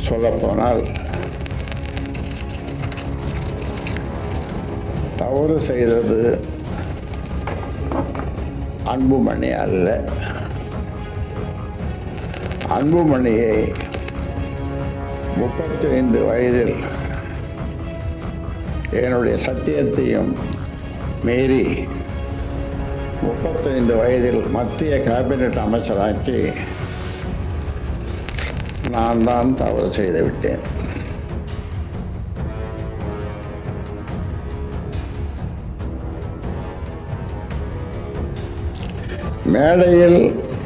சொல்லப்போனால் தவறு செய்தது அன்புமணி அல்ல. அன்புமணியை 35 வயதில் என்னுடைய சத்தியத்தையும் மீறி 35 வயதில் மத்திய கேபினட் அமைச்சராக்கி நான் தான் தவறு செய்து விட்டேன்.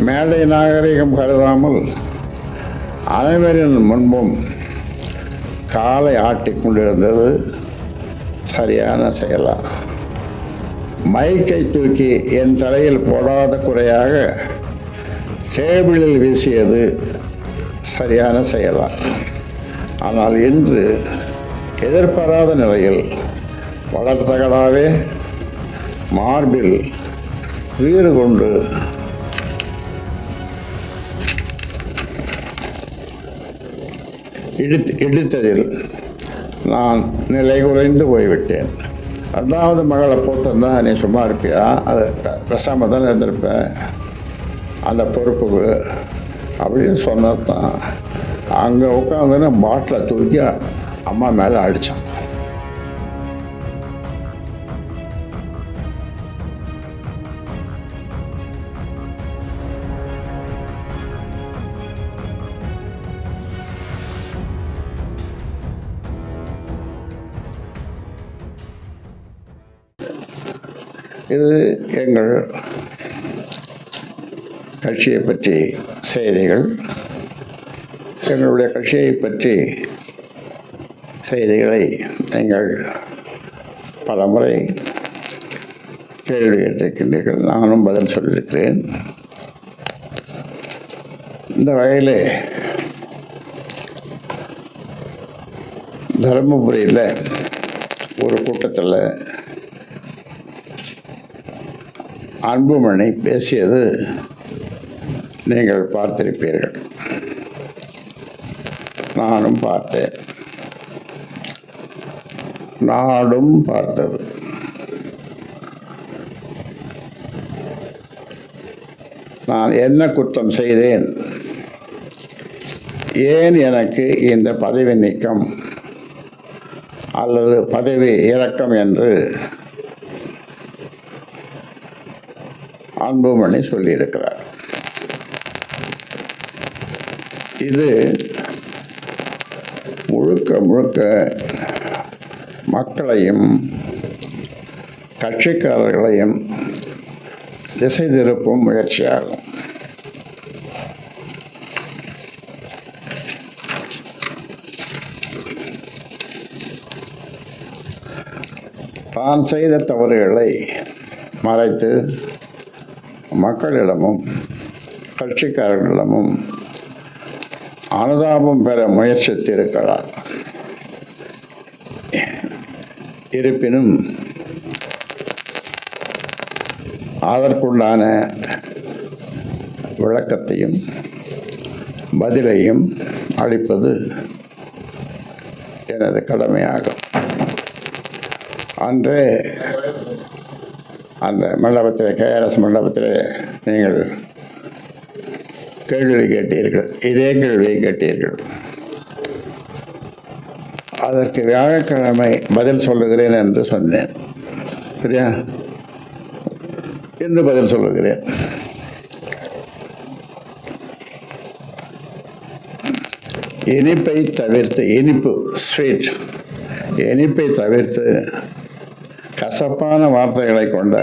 மேடை நாகரிகம் கருதாமல் அனைவரின் முன்பும் காலை ஆட்டிக் கொண்டிருந்தது சரியான செயலா? மைக்கை தூக்கி என் தலையில் போடாத குறையாக டேபிளில் வீசியது சரியான செயலா? ஆனால் இன்று எதிர்பாராத நிலையில் வளர்த்தகடாவே மார்பில் வீறு கொண்டு இடித்ததில் நான் நிலை குறைந்து போய்விட்டேன். 2வது மகளை போட்டிருந்தா நீ சும்மா இருப்பியா? அது பேசாமல் தான் இருந்திருப்பேன் அந்த பொறுப்புக்கு அப்படின்னு சொன்னது தான். அங்கே உட்காந்துன்னு பாட்டிலை தூக்கி அம்மா மேலே அடித்தான். இது எங்கள் கட்சியை பற்றி செய்திகள். எங்களுடைய கட்சியை பற்றி செய்திகளை நீங்கள் பலமுறை கேள்வி கேட்டிருக்கின்றீர்கள். நானும் பதில் சொல்லியிருக்கிறேன். இந்த வகையில் தருமபுரியில் ஒரு கூட்டத்தில் அன்புமணி பேசியது நீங்கள் பார்த்திருப்பீர்கள். நானும் பார்த்தேன், நாடும் பார்த்தது. நான் என்ன குற்றம் செய்தேன்? ஏன் எனக்கு இந்த பதவி நீக்கம் அல்லது பதவி இறக்கம் என்று அன்புமணி சொல்லியிருக்கிறார். இது முழுக்க மக்களையும் கட்சிக்காரர்களையும் திசை திருப்பும் முயற்சியாகும். தான் செய்த தவறுகளை மறைத்து மக்களிடமும் கட்சிக்காரர்களிடமும் அனுதாபம் பெற முயற்சித்திருக்கிறார். இருப்பினும் அதற்குண்டான விளக்கத்தையும் பதிலையும் அளிப்பது எனது கடமையாகும். அன்றே அந்த மண்டபத்தில், KRS மண்டபத்தில் நீங்கள் கேள்வி கேட்டீர்கள். இதே கேள்வியை கேட்டீர்கள். அதற்கு வியாழக்கிழமை பதில் சொல்லுகிறேன் என்று சொன்னேன். சரியா? என்று பதில் சொல்லுகிறேன். இனிப்பை தவிர்த்து, ஸ்வீட் இனிப்பை தவிர்த்து கசப்பான வார்த்தைகளை கொண்ட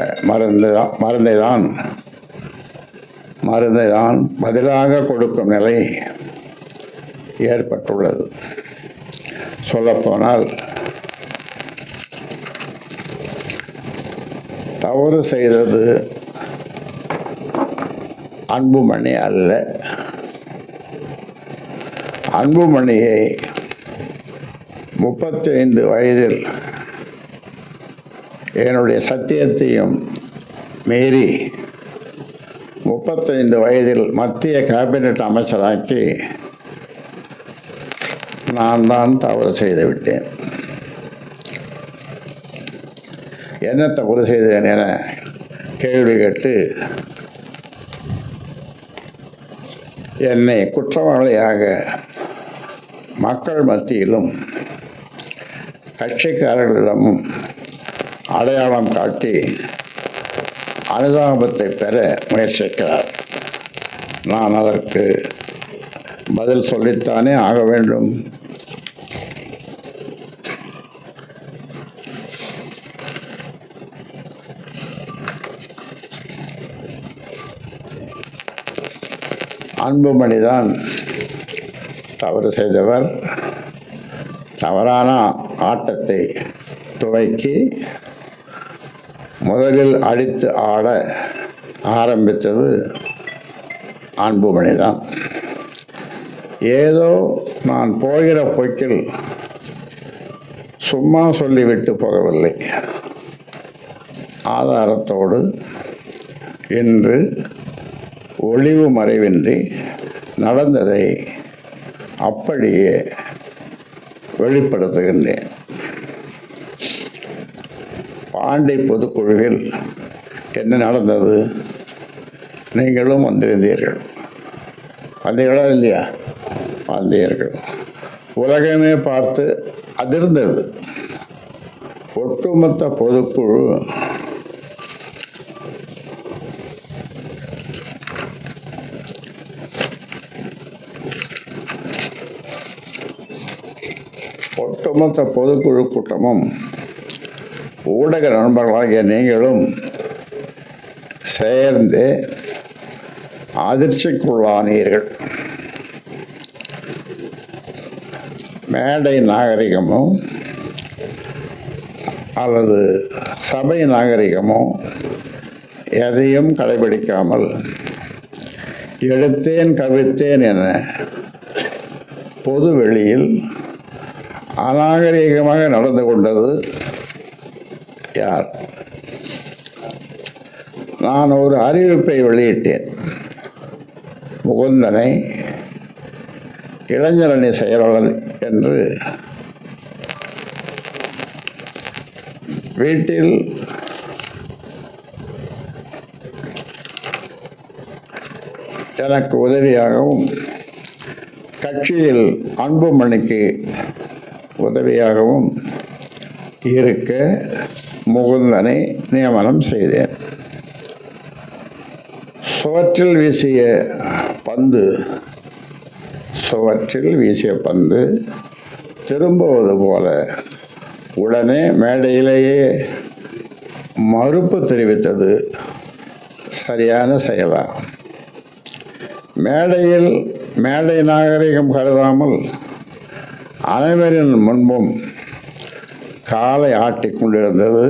மருந்தை தான் பதிலாக கொடுக்கும் நிலை ஏற்பட்டுள்ளது. சொல்லப்போனால் தவறு செய்தது அன்புமணி அல்ல. அன்புமணியை 35 வயதில் என்னுடைய சத்தியத்தையும் மீறி 35 வயதில் மத்திய கேபினட் அமைச்சராக்கி நான் தான் தவறு செய்து விட்டேன். என்ன தவறு செய்தேன் என கேள்வி கேட்டு என்னை குற்றவாளியாக மக்கள் மத்தியிலும் கட்சிக்காரர்களிடமும் அடையாளம் காட்டி அனுதாபத்தை பெற முயற்சிக்கிறார். நான் அதற்கு பதில் சொல்லித்தானே ஆக வேண்டும். அன்புமணிதான் தவறு செய்தவர். தவறான ஆட்டத்தை துவக்கி முதலில் அடித்து ஆட ஆரம்பித்தது அன்புமணிதான். ஏதோ நான் போகிற போக்கில் சும்மா சொல்லிவிட்டு போகவில்லை. ஆதாரத்தோடு இன்று ஒளிவு மறைவின்றி நடந்ததை அப்படியே வெளிப்படுத்துகின்றேன். பாண்டி பொதுக்குழுவில் என்ன நடந்தது? நீங்களும் வந்திருந்தீர்கள். வந்தீர்களா இல்லையா? வந்தீர்கள். உலகமே பார்த்து அதிர்ந்தது. ஒட்டுமொத்த பொதுக்குழு பொதுக்குழு கூட்டமும் ஊடக நண்பர்களாகிய நீங்களும் சேர்ந்து அதிர்ச்சிக்குள்ளானீர்கள். மேடை நாகரிகமோ அல்லது சபை நாகரிகமோ எதையும் கடைபிடிக்காமல் எடுத்தேன் கவிழ்த்தேன் என பொது வெளியில் அநாகரிகமாக நடந்து கொண்டது யார்? நான் ஒரு அறிவிப்பை வெளியிட்டேன். முகுந்தனை இளைஞரணி செயலாளர் என்று வீட்டில் எனக்கு உதவியாகவும் கட்சியில் அன்புமணிக்கு உதவியாகவும் இருக்க முகுந்தனை நியமனம் செய்தேன். சுவற்றில் வீசிய பந்து திரும்புவது போல உடனே மேடையிலேயே மறுப்பு தெரிவித்தது சரியான செயலா? மேடை நாகரிகம் கருதாமல் அனைவரின் முன்பும் காலை ஆட்டிக் கொண்டிருந்தது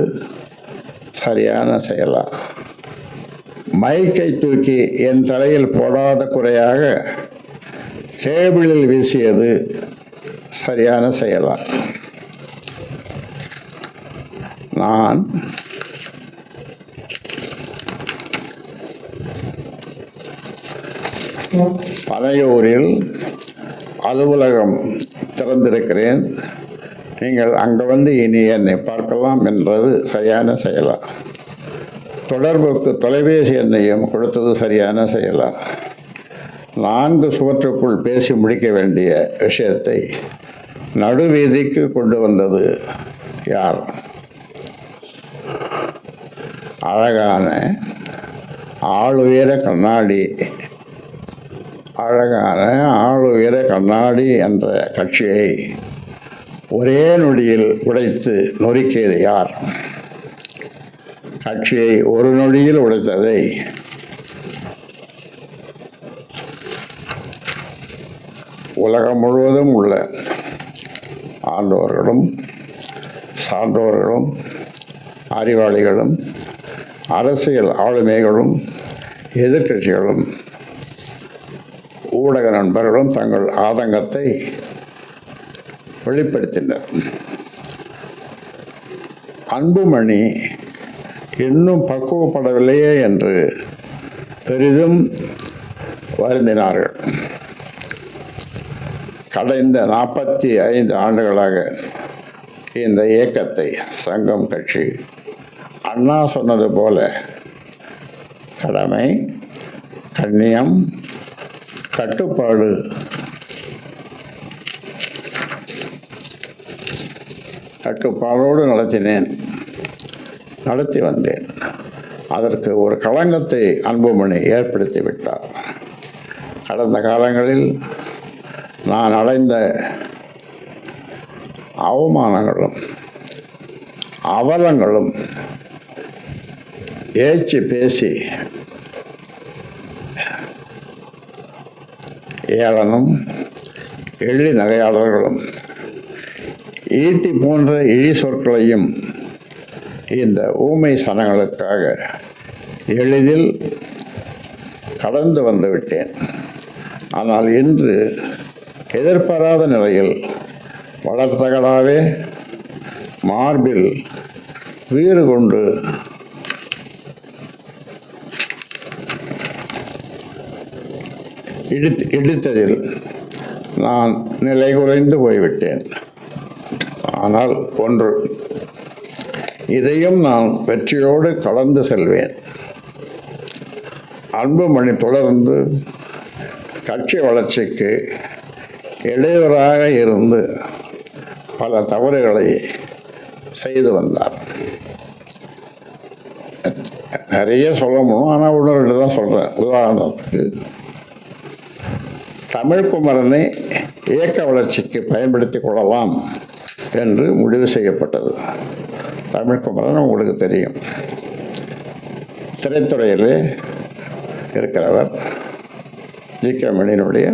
சரியான செயலா? மைக்கை தூக்கி என் தலையில் போடாத குறையாக டேபிளில் வீசியது சரியான செயலா? நான் பனையூரில் அலுவலகம் திறந்திருக்கிறேன். நீங்கள் அங்கே வந்து இனி என்னை பார்க்கலாம் என்றது சரியான செயலா? தொடர்புக்கு தொலைபேசி எண்ணையும் கொடுத்தது சரியான செயலா? 4 சுவற்றுக்குள் பேசி முடிக்க வேண்டிய விஷயத்தை நடுவீதிக்கு கொண்டு வந்தது யார்? அழகான ஆளுயர கண்ணாடி என்ற கட்சியை ஒரே நொடியில் உடைத்து நொறுக்கியது யார்? கட்சியை ஒரு நொடியில் உடைத்ததை உலகம் முழுவதும் உள்ள ஆண்டோர்களும் சான்றோர்களும் அறிவாளிகளும் அரசியல் ஆளுமைகளும் எதிர்க்கட்சிகளும் ஊடக நண்பர்களும் தங்கள் ஆதங்கத்தை வெளிப்படுத்தினர். அன்புமணி இன்னும் பக்குவப்படவில்லையே என்று பெரிதும் வருந்தினார்கள். கடந்த 45 ஆண்டுகளாக இந்த இயக்கத்தை சங்கம் கட்சி அண்ணா சொன்னது போல கடமை, கண்ணியம், கட்டுப்பாடு கட்டுப்பாடோடு நடத்தி வந்தேன். அதற்கு ஒரு களங்கத்தை அன்புமணி ஏற்படுத்தி விட்டார். கடந்த காலங்களில் நான் அடைந்த அவமானங்களும் அவலங்களும் ஏச்சு பேசி ஏளனும் எள்ளி நகையாளர்களும் ஈட்டி போன்ற இழி சொற்களையும் இந்த ஊமை சனங்களுக்காக எளிதில் கடந்து வந்து விட்டேன். ஆனால் இன்று எதிர்பாராத நிலையில் வளர்த்தகடாவே மார்பில் வீறு கொண்டு இடித்ததில் நான் நிலை குறைந்து போய்விட்டேன். ஆனால் ஒன்று, இதையும் நான் வெற்றியோடு கடந்து செல்வேன். அன்புமணி தொடர்ந்து கட்சி வளர்ச்சிக்கு இடையூறாக இருந்து பல தவறுகளை செய்து வந்தார். நிறைய சொல்ல முடியும், ஆனால் உடனே தான் சொல்கிறேன். உதாரணத்துக்கு, தமிழ்குமரனை இயக்க வளர்ச்சிக்கு பயன்படுத்தி கொள்ளலாம் என்று முடிவு செய்யப்பட்டது. தமிழ்குமரன் உங்களுக்கு தெரியும், திரைத்துறையில் இருக்கிறவர், ஜி.கே. மணியினுடைய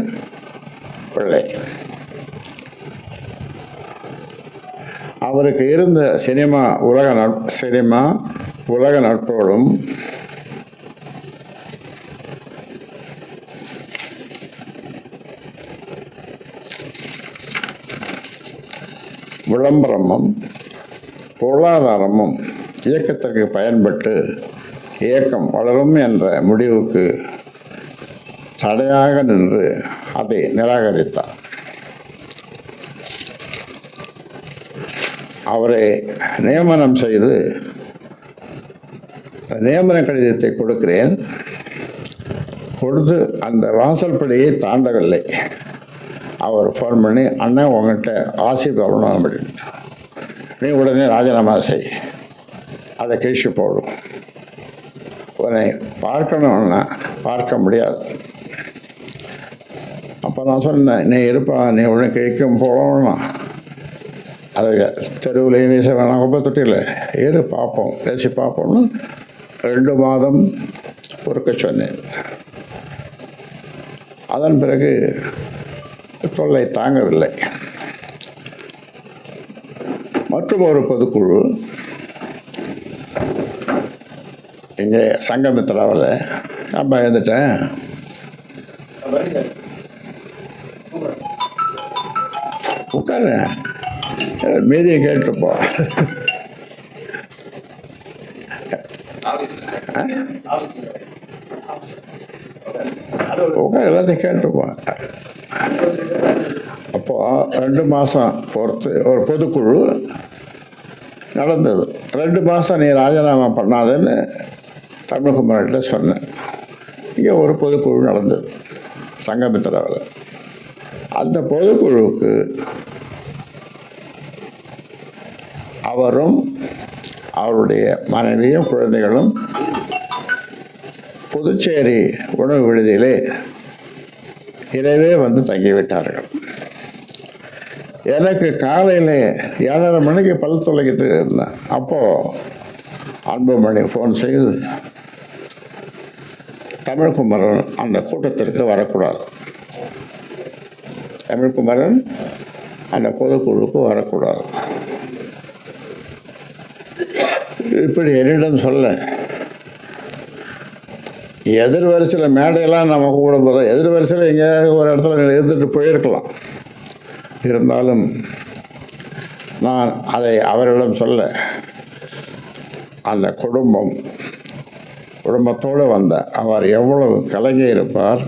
பிள்ளை. அவருக்கு இருந்த சினிமா உலக நட்போடும் விளம்பரமும் பொருளாதாரமும் இயக்கத்திற்கு பயன்பட்டு இயக்கம் வளரும் என்ற முடிவுக்கு தடையாக நின்று அதை நிராகரித்தார். அவரை நியமனம் செய்து நியமன கடிதத்தை கொடுக்கிறேன். கொடுத்து அந்த வாசல்படியை தாண்டவில்லை. அவர் ஃபோன் பண்ணி, அண்ணன் உங்கள்கிட்ட ஆசி வரணும் அப்படின்னு, நீ உடனே ராஜினாமா செய், அதை கழிச்சு போடும், உன்னை பார்க்கணும்னா பார்க்க முடியாது. அப்போ நான் சொன்னேன், நீ இருப்பா, நீ உடனே கழிக்கும் போகணும்னா அதை தெருவில் வீச வேணாம், குப்பை தொட்டியில் ஏறு பார்ப்போம், பேசி பார்ப்போம்னு 2 மாதம் பொறுக்க சொன்னேன். அதன் பிறகு தொல்லை தாங்கவில்லை. மற்றும் ஒரு பொதுக்குழு இங்கே சங்கமித்ராவில் நான் பயந்துட்டேன். உட்கார மீதியை கேட்டுப்போம். உட்கார் எல்லாத்தையும் கேட்டுப்போம். அப்போது 2 மாதம் பொறுத்து ஒரு பொதுக்குழு நடந்தது. 2 மாதம் நீ ராஜினாமா பண்ணாதுன்னு தமிழ்குமரன்கிட்ட சொன்னேன். இங்கே ஒரு பொதுக்குழு நடந்தது சங்கமித்ராவில். அந்த பொதுக்குழுவுக்கு அவரும் அவருடைய மனைவியும் குழந்தைகளும் புதுச்சேரி உணவு விடுதியிலே இரவே வந்து தங்கிவிட்டார்கள். எனக்கு காலையில் 7:30 மணிக்கு பல் துளைக்கிட்டு இருந்தேன். அப்போது அன்புமணி ஃபோன் செய்து, தமிழ்குமரன் அந்த கூட்டத்திற்கு வரக்கூடாது, தமிழ்குமரன் அந்த பொதுக்குழுவுக்கு வரக்கூடாது, இப்படி என்னிடம் சொல்ல. எதிர் வரிசையில் மேடையெல்லாம் நம்ம கூட போதும், எதிர் வரிசையில் எங்கேயாவது ஒரு இடத்துல இருந்துட்டு போயிருக்கலாம். இருந்தாலும் நான் அதை அவரிடம் சொல்ல, அந்த குடும்பத்தோடு வந்த அவர் எவ்வளவு கலங்கி இருப்பார்,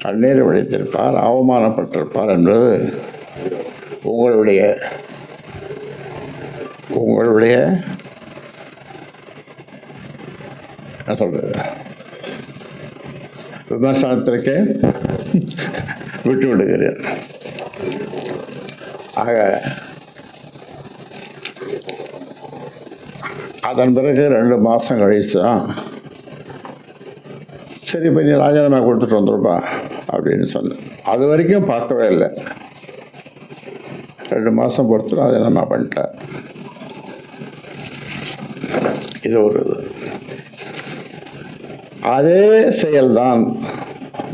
கண்ணீர் வடித்திருப்பார், அவமானப்பட்டிருப்பார் என்பது உங்களுடைய என்ன சொல்றது விமர்சனத்திற்கு விட்டு விடுகிறேன். ஆக அதன் பிறகு 2 மாதம் கழிச்சு தான் சரி இப்போ நீ ராஜினாமா கொடுத்துட்டு வந்துருப்பா அப்படின்னு சொன்னேன். அது வரைக்கும் பார்க்கவே இல்லை. 2 மாதம் பொறுத்து ராஜினாமா பண்ணிட்டேன். இது ஒரு அதே செயல்தான்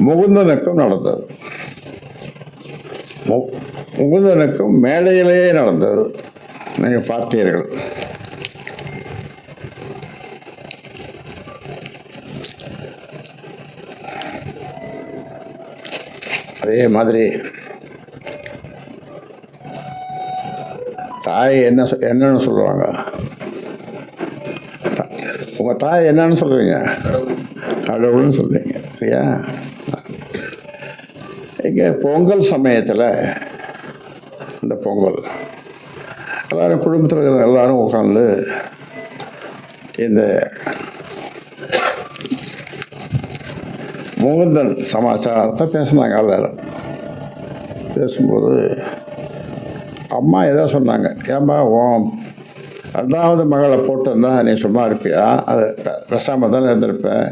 முகுந்தனுக்கும் நடந்தது. முகுந்தனுக்கும் மேடையிலேயே நடந்தது. நீங்கள் பார்த்தீர்கள். அதே மாதிரி தாய் என்னன்னு சொல்லுவாங்க. உங்கள் தாய் என்னன்னு சொல்லுவீங்க? கடவுள்னு சொல்லுவீங்க இல்லையா? இங்கே பொங்கல் சமயத்தில் இந்த பொங்கல் எல்லோரும் குடும்பத்தில் இருக்கிற எல்லோரும் உட்காந்து இந்த முகுந்தன் சமாச்சாரத்தை பேசினாங்க. எல்லாரும் பேசும்போது அம்மா ஏதோ சொன்னாங்க, ஏன்பா உன் 2வது மகளை போட்டிருந்தா நீ சும்மா இருப்பியா? அது பேசாமல் தானே இருந்திருப்பேன்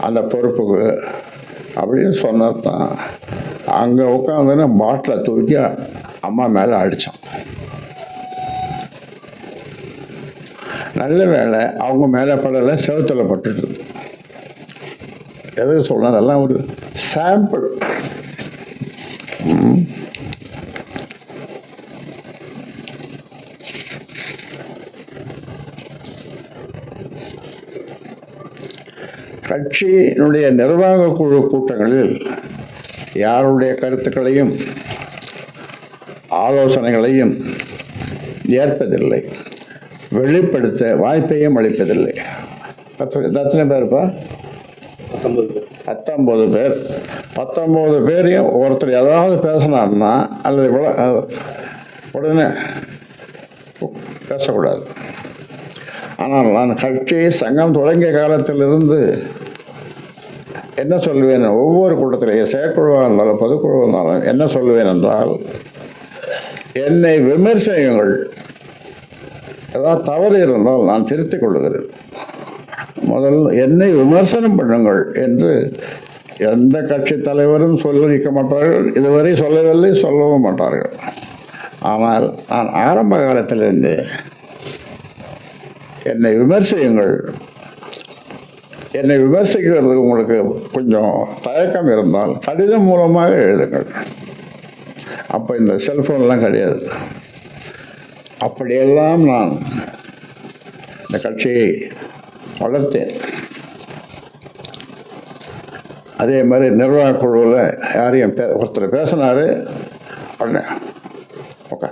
அந்த பொறுப்புக்கு அப்படின்னு சொன்னது தான். அங்கே உட்காந்துன்னு பாட்டிலை தூக்கி அம்மா மேலே அடித்தான். நல்ல வேலை அவங்க மேலே படலை, செவத்தில் பட்டுட்டு. எதுக்கு சொல்கிறேன், அதெல்லாம் ஒரு சாம்பிள். கட்சியினுடைய நிர்வாக குழு கூட்டங்களில் யாருடைய கருத்துக்களையும் ஆலோசனைகளையும் ஏற்பதில்லை, வெளிப்படுத்த வாய்ப்பையும் அளிப்பதில்லை. எத்தனை பேர்ப்பா? 19 பேர். 19 பேரையும் ஒருத்தர் ஏதாவது பேசினார்னா அல்லது உடனே பேசக்கூடாது. ஆனால் நான் கட்சி சங்கம் தொடங்கிய காலத்திலிருந்து என்ன சொல்வேன், ஒவ்வொரு கூட்டத்திலேயே செயற்குழுவாக இருந்தாலும் பொதுக்குழுவாக இருந்தாலும் என்ன சொல்லுவேன் என்றால், என்னை விமர்சனங்கள் ஏதாவது தவறு இருந்தால் நான் திருத்திக் கொள்ளுகிறேன். முதல்ல என்னை விமர்சனம் பண்ணுங்கள் என்று எந்த கட்சி தலைவரும் சொல்லிக்க மாட்டார்கள். இதுவரை சொல்லவில்லை, சொல்லவும் மாட்டார்கள். ஆனால் நான் ஆரம்ப காலத்திலிருந்து என்னை விமர்சியுங்கள், என்னை விமர்சிக்கிறதுக்கு உங்களுக்கு கொஞ்சம் தயக்கம் இருந்தால் கடிதம் மூலமாக எழுதுங்கள். அப்போ இந்த செல்ஃபோன்லாம் கிடையாது. அப்படியெல்லாம் நான் இந்த கட்சியை வளர்த்தேன். அதே மாதிரி நிர்வாக குழுவில் யாரையும் ஒருத்தர் பேசினார் உடனே ஓகே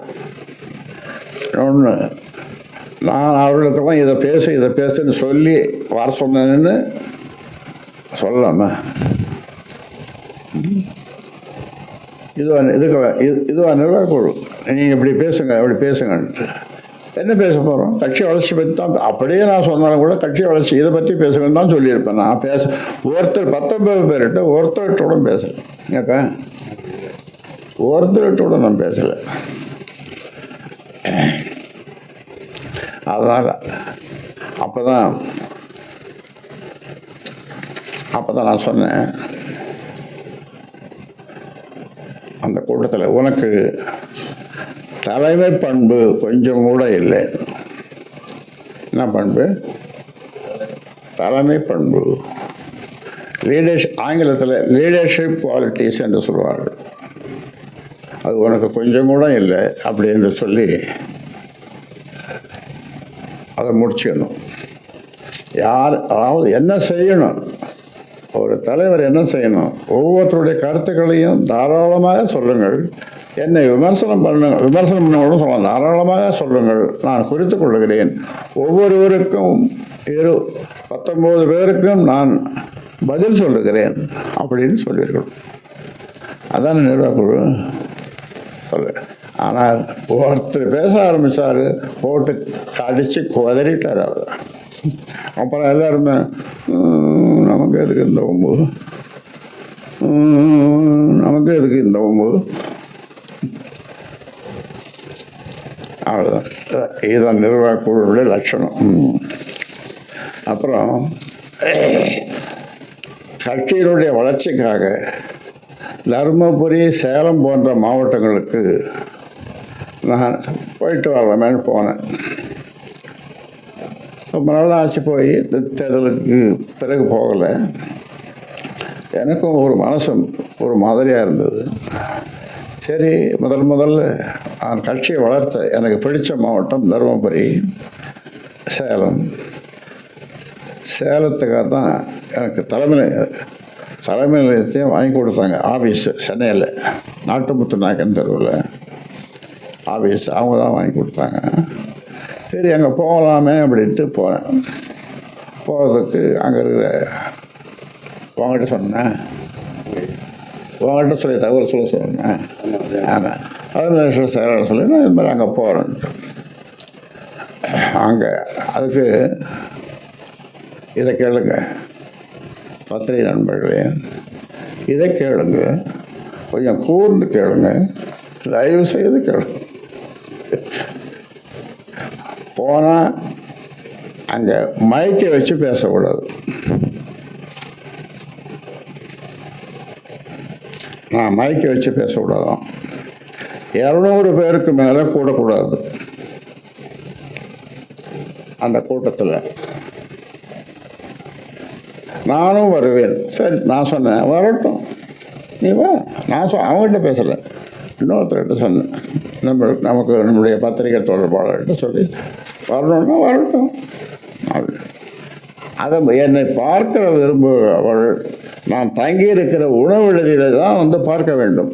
ஒன்று நான் அவர்களுக்கெல்லாம் இதை பேசுன்னு சொல்லி வர சொன்னேன்னு சொல்லலாமா? இதுவா நிர்வாக குழு, நீங்கள் இப்படி பேசுங்க அப்படி பேசுங்கன்ட்டு என்ன பேச போகிறோம்? கட்சி வளர்ச்சி பற்றி தான். அப்படியே நான் சொன்னாலும் கூட கட்சி வளர்ச்சி இதை பற்றி பேசுங்கன்னு தான் சொல்லியிருப்பேன். நான் ஒருத்தர் 19 பேர்கிட்ட ஒருத்தர்கிட்ட பேசலை. ஏக்கா ஒருத்தர்கிட்ட நான் பேசலை. அதனால் அப்போ தான் நான் சொன்னேன் அந்த கூட்டத்தில், உனக்கு தலைமை பண்பு கொஞ்சம் கூட இல்லை. என்ன பண்பு? தலைமை பண்பு. ஆங்கிலத்தில் லீடர்ஷிப் குவாலிட்டிஸ் என்று சொல்வார்கள். அது உனக்கு கொஞ்சம் கூட இல்லை அப்படின்னு சொல்லி அதை முடிச்சிடணும். அதாவது என்ன செய்யணும், ஒரு தலைவர் என்ன செய்யணும், ஒவ்வொருத்தருடைய கருத்துக்களையும் தாராளமாக சொல்லுங்கள். என்னை விமர்சனம் பண்ணணும் சொல்லலாம், தாராளமாக சொல்லுங்கள், நான் குறித்து கொள்ளுகிறேன். ஒவ்வொருவருக்கும் 19 பேருக்கும் நான் பதில் சொல்லுகிறேன் அப்படின்னு சொல்லியிருக்கணும். அதான நிர்வாகக்குழு சொல்லு. ஆனால் ஒருத்தர் பேச ஆரம்பித்தார், போட்டு கடிச்சு குதறிட்டார் அவர். அப்புறம் எல்லாருமே நமக்கு எதுக்கு இந்த ஒம்பு, நமக்கு எதுக்கு இந்த ஒம்பு, அவ்வளோதான். இதுதான் நிர்வாகக்குழுடைய லட்சணம். அப்புறம் கட்சியினுடைய வளர்ச்சிக்காக தருமபுரி, சேலம் போன்ற மாவட்டங்களுக்கு நான் போயிட்டு வரலாமேன்னு போனேன். ரொம்ப நாள் ஆச்சு போய். தேர்தலுக்கு பிறகு போகலை. எனக்கும் ஒரு மனசும் ஒரு மாதிரியாக இருந்தது. சரி, முதல்ல நான் கட்சியை வளர்த்த எனக்கு பிடித்த மாவட்டம் தருமபுரி, சேலம். சேலத்துக்காக தான் எனக்கு தலைமை நிலையத்தையும் வாங்கி கொடுத்தாங்க. ஆஃபீஸு சென்னையில் நாட்டுமுத்து நாயக்கன் தெருவில் ஆஃபீஸ் அவங்க தான் வாங்கி கொடுத்தாங்க. சரி, அங்கே போகலாமே அப்படின்ட்டு போனேன். போகிறதுக்கு அங்கே இருக்கிற உங்கள்கிட்ட சொன்னேன், உங்கள்கிட்ட சொல்லி தகவல் சொன்னேன். ஆமாம், அதில் செயலாளர் சொல்லி நான் இது மாதிரி அங்கே போகிறேன்ட்டு. அங்கே அதுக்கு இதை கேளுங்க பத்திரிகை நண்பர்களே, இதை கேளுங்க, கொஞ்சம் கூர்ந்து கேளுங்க, தயவு செய்து கேளுங்க. போனால் அங்கே மைக்கை வச்சு பேசக்கூடாது. நான் மைக்கை வச்சு பேசக்கூடாதான். 200 பேருக்கு மேலே கூடக்கூடாது அந்த கூட்டத்தில். நானும் வருவேன். சரி, நான் சொன்னேன் வரட்டும், நீ வா. நான் அவங்ககிட்ட பேசலை, இன்னொருத்தர்கிட்ட சொன்னேன், நமக்கு நம்முடைய பத்திரிகை தொடர்பாளர்கிட்ட சொல்லி வரணும்னா வரட்டும். அதை என்னை பார்க்கிற விரும்புகிறவள் நான் தங்கியிருக்கிற உணவு விடுதியில் தான் வந்து பார்க்க வேண்டும்.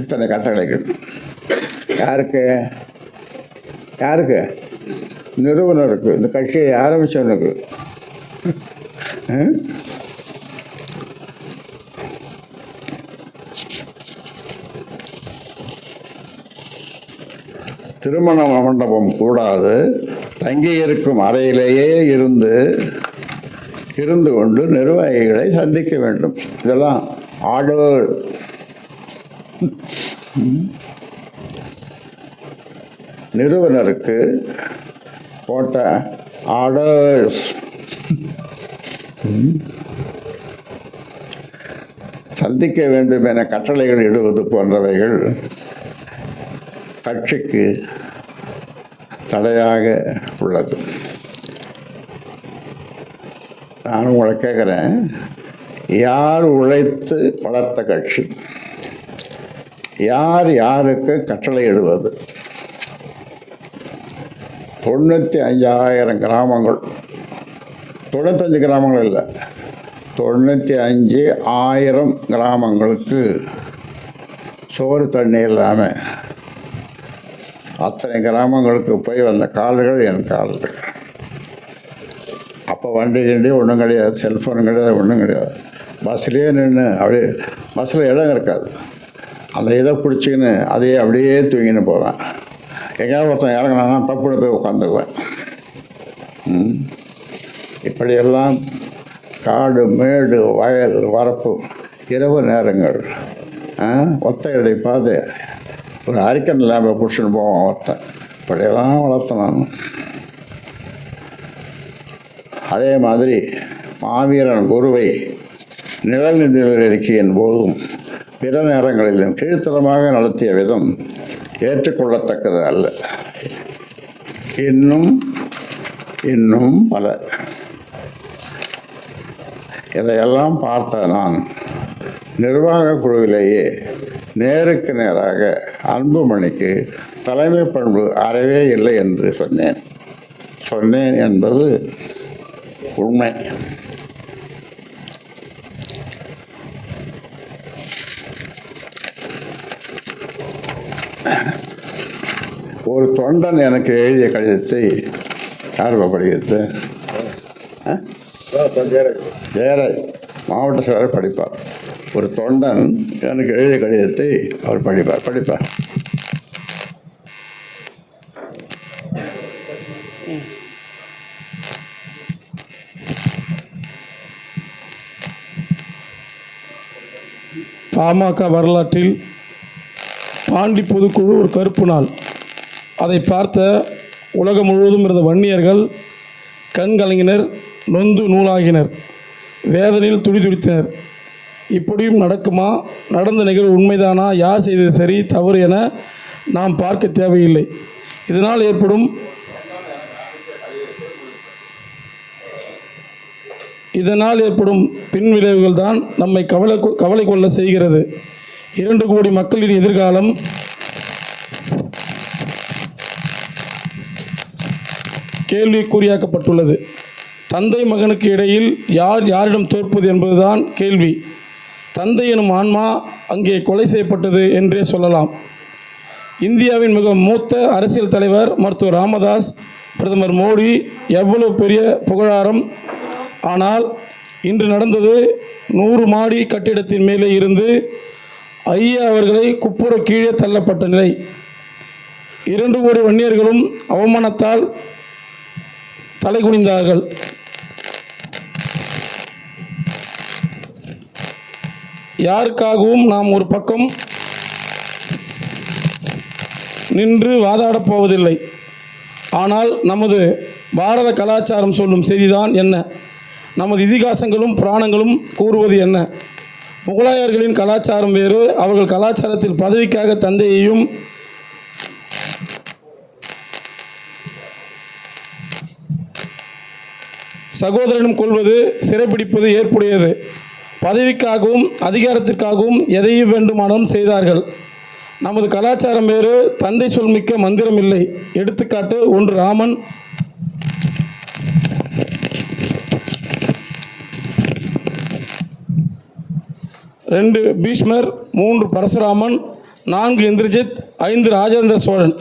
இத்தனை கட்டளைகள் யாருக்கு? நிறுவனருக்கு, இந்த கட்சியை ஆரம்பித்தவனுக்கு. திருமண மண்டபம் கூடாது, தங்கியிருக்கும் அறையிலேயே இருந்து கொண்டு நிர்வாகிகளை சந்திக்க வேண்டும். இதெல்லாம் ஆர்டர். நிறுவனருக்கு போட்ட ஆர்டர்ஸ். சந்திக்க வேண்டும் என கட்டளைகள் இடுவது போன்றவைகள் கட்சிக்கு தடையாக உள்ளது. நான் உங்களை கேட்குறேன், யார் உழைத்து வளர்த்த கட்சி? யாருக்கு கட்டளை இடுவது? 95,000 கிராமங்கள், 95 கிராமங்கள் இல்லை, 95,000 கிராமங்களுக்கு சோறு தண்ணி இல்லாமல் அத்தனை கிராமங்களுக்கு போய் வந்த கால்கள் என் கால்கள். அப்போ வண்டி ஒன்றும் கிடையாது, செல்ஃபோன் கிடையாது, ஒன்றும் கிடையாது. பஸ்லேயே நின்று அப்படியே, பஸ்ஸில் இடம் இருக்காது, அந்த இதை பிடிச்சிக்கின்னு அதையே அப்படியே தூங்கின்னு போவேன். எங்கேயாவது ஒருத்தன் இறங்கினான்னா டப்புன்னு போய் உட்காந்துக்குவேன். இப்படியெல்லாம் காடு, மேடு, வயல், வரப்பு, இரவு நேரங்கள், ஒத்தையடை பாதை, ஒரு அரிக்கன் லேம்பை பிடிச்சின்னு போவான் ஒருத்தன். இப்படியெல்லாம் வளர்த்தேன் நான். அதே மாதிரி மாவீரன் குருவை நிழல் இருக்கையின் போதும் பிற நேரங்களிலும் கீழ்த்தரமாக நடத்திய விதம் ஏற்றுக்கொள்ளத்தக்கது அல்ல. இன்னும் பல. இதையெல்லாம் பார்த்த நான் நிர்வாக குழுவிலேயே நேருக்கு நேராக அன்புமணிக்கு தலைமை பண்பு அறவே இல்லை என்று சொன்னேன் என்பது உண்மை. ஒரு தொண்டன் எனக்கு எழுதிய கடிதத்தை யார் படிக்கிறது? ஜெயராஜ் மாவட்ட செயலர் படிப்பார். ஒரு தொண்டன் எனக்கு எழுதிய கடிதத்தை அவர் படிப்பார். பாமக வரலாற்றில் பாண்டி பொதுக்குழு ஒரு கருப்பு நாள். அதை பார்த்த உலகம் முழுவதும் இருந்த வன்னியர்கள் கண்கலங்கினர், நொந்து நூலாகினர், வேதனையில் துடிதுடித்தனர். இப்படியும் நடக்குமா? நடந்த நிகழ்வு உண்மைதானா? யார் செய்தது சரி தவறு என நாம் பார்க்க தேவையில்லை. இதனால் ஏற்படும் பின்விளைவுகள் தான் நம்மை கவலை கொள்ள செய்கிறது. 2 கோடி மக்களின் எதிர்காலம் கேள்விக்குறியாக்கப்பட்டுள்ளது. தந்தை மகனுக்கு இடையில் யாரிடம் தோற்பது என்பதுதான் கேள்வி. தந்தை எனும் ஆன்மா அங்கே கொலை செய்யப்பட்டது என்றே சொல்லலாம். இந்தியாவின் மிக மூத்த அரசியல் தலைவர் மருத்துவர் ராமதாஸ், பிரதமர் மோடி எவ்வளவு பெரிய புகழாரம். ஆனால் இன்று நடந்தது 100 மாடி கட்டிடத்தின் மேலே இருந்து ஐயா அவர்களை குப்புற கீழே தள்ளப்பட்ட நிலை. 2 கோடி வன்னியர்களும் அவமானத்தால் தலைகுனிந்தார்கள். யாருக்காகவும் நாம் ஒரு பக்கம் நின்று வாதாடப் போவதில்லை. ஆனால் நமது பாரத கலாச்சாரம் சொல்லும் செய்திதான் என்ன? நமது இதிகாசங்களும் புராணங்களும் கூறுவது என்ன? முகலாயர்களின் கலாச்சாரம் வேறு. அவர்கள் கலாச்சாரத்தில் பதவிக்காக தந்தையையும் சகோதரனும் கொள்வது, சிறைப்பிடிப்பது ஏற்புடையது. பதவிக்காகவும் அதிகாரத்திற்காகவும் எதையும் வேண்டுமானாலும் செய்தார்கள். நமது கலாச்சாரம் வேறு. தந்தை சொல்மிக்க மந்திரம் இல்லை. எடுத்துக்காட்டு: 1 ராமன், 2 பீஷ்மர், 3 பரசுராமன், 4 இந்திரஜித், 5 ராஜேந்திர சோழன்.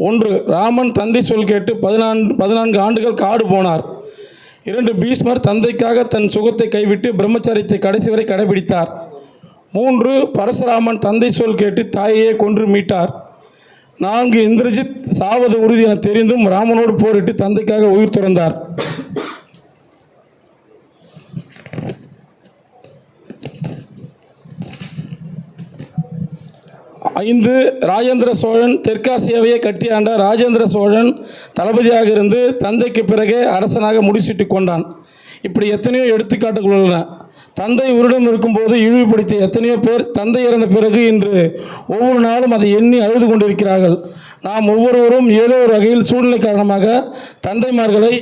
1 ராமன் தந்தை சொல் கேட்டு 14 ஆண்டுகள் காடு போனார். 2 பீஷ்மர் தந்தைக்காக தன் சுகத்தை கைவிட்டு பிரம்மச்சாரியத்தை கடைசி வரை கடைபிடித்தார். 3 பரசுராமன் தந்தை சொல் கேட்டு தாயையே கொன்று மீட்டார். 4 இந்திரஜித் சாவது உறுதி என தெரிந்தும் ராமனோடு போரிட்டு தந்தைக்காக உயிர் துறந்தார். 5 ராஜேந்திர சோழன் தெற்காசியாவையே கட்டியாண்ட ராஜேந்திர சோழன் தளபதியாக இருந்து தந்தைக்கு பிறகே அரசனாக முடிசூட்டி கொண்டான். இப்படி எத்தனையோ எடுத்துக்காட்டுகள் உள்ளன. தந்தை உருடம் இருக்கும்போது இழிவுபடுத்திய எத்தனையோ பேர் தந்தை இறந்த பிறகு இன்று ஒவ்வொரு நாளும் அதை எண்ணி அழுது கொண்டிருக்கிறார்கள். நாம் ஒவ்வொருவரும் ஏதோ ஒரு வகையில் சூழ்நிலை காரணமாக தந்தைமார்களை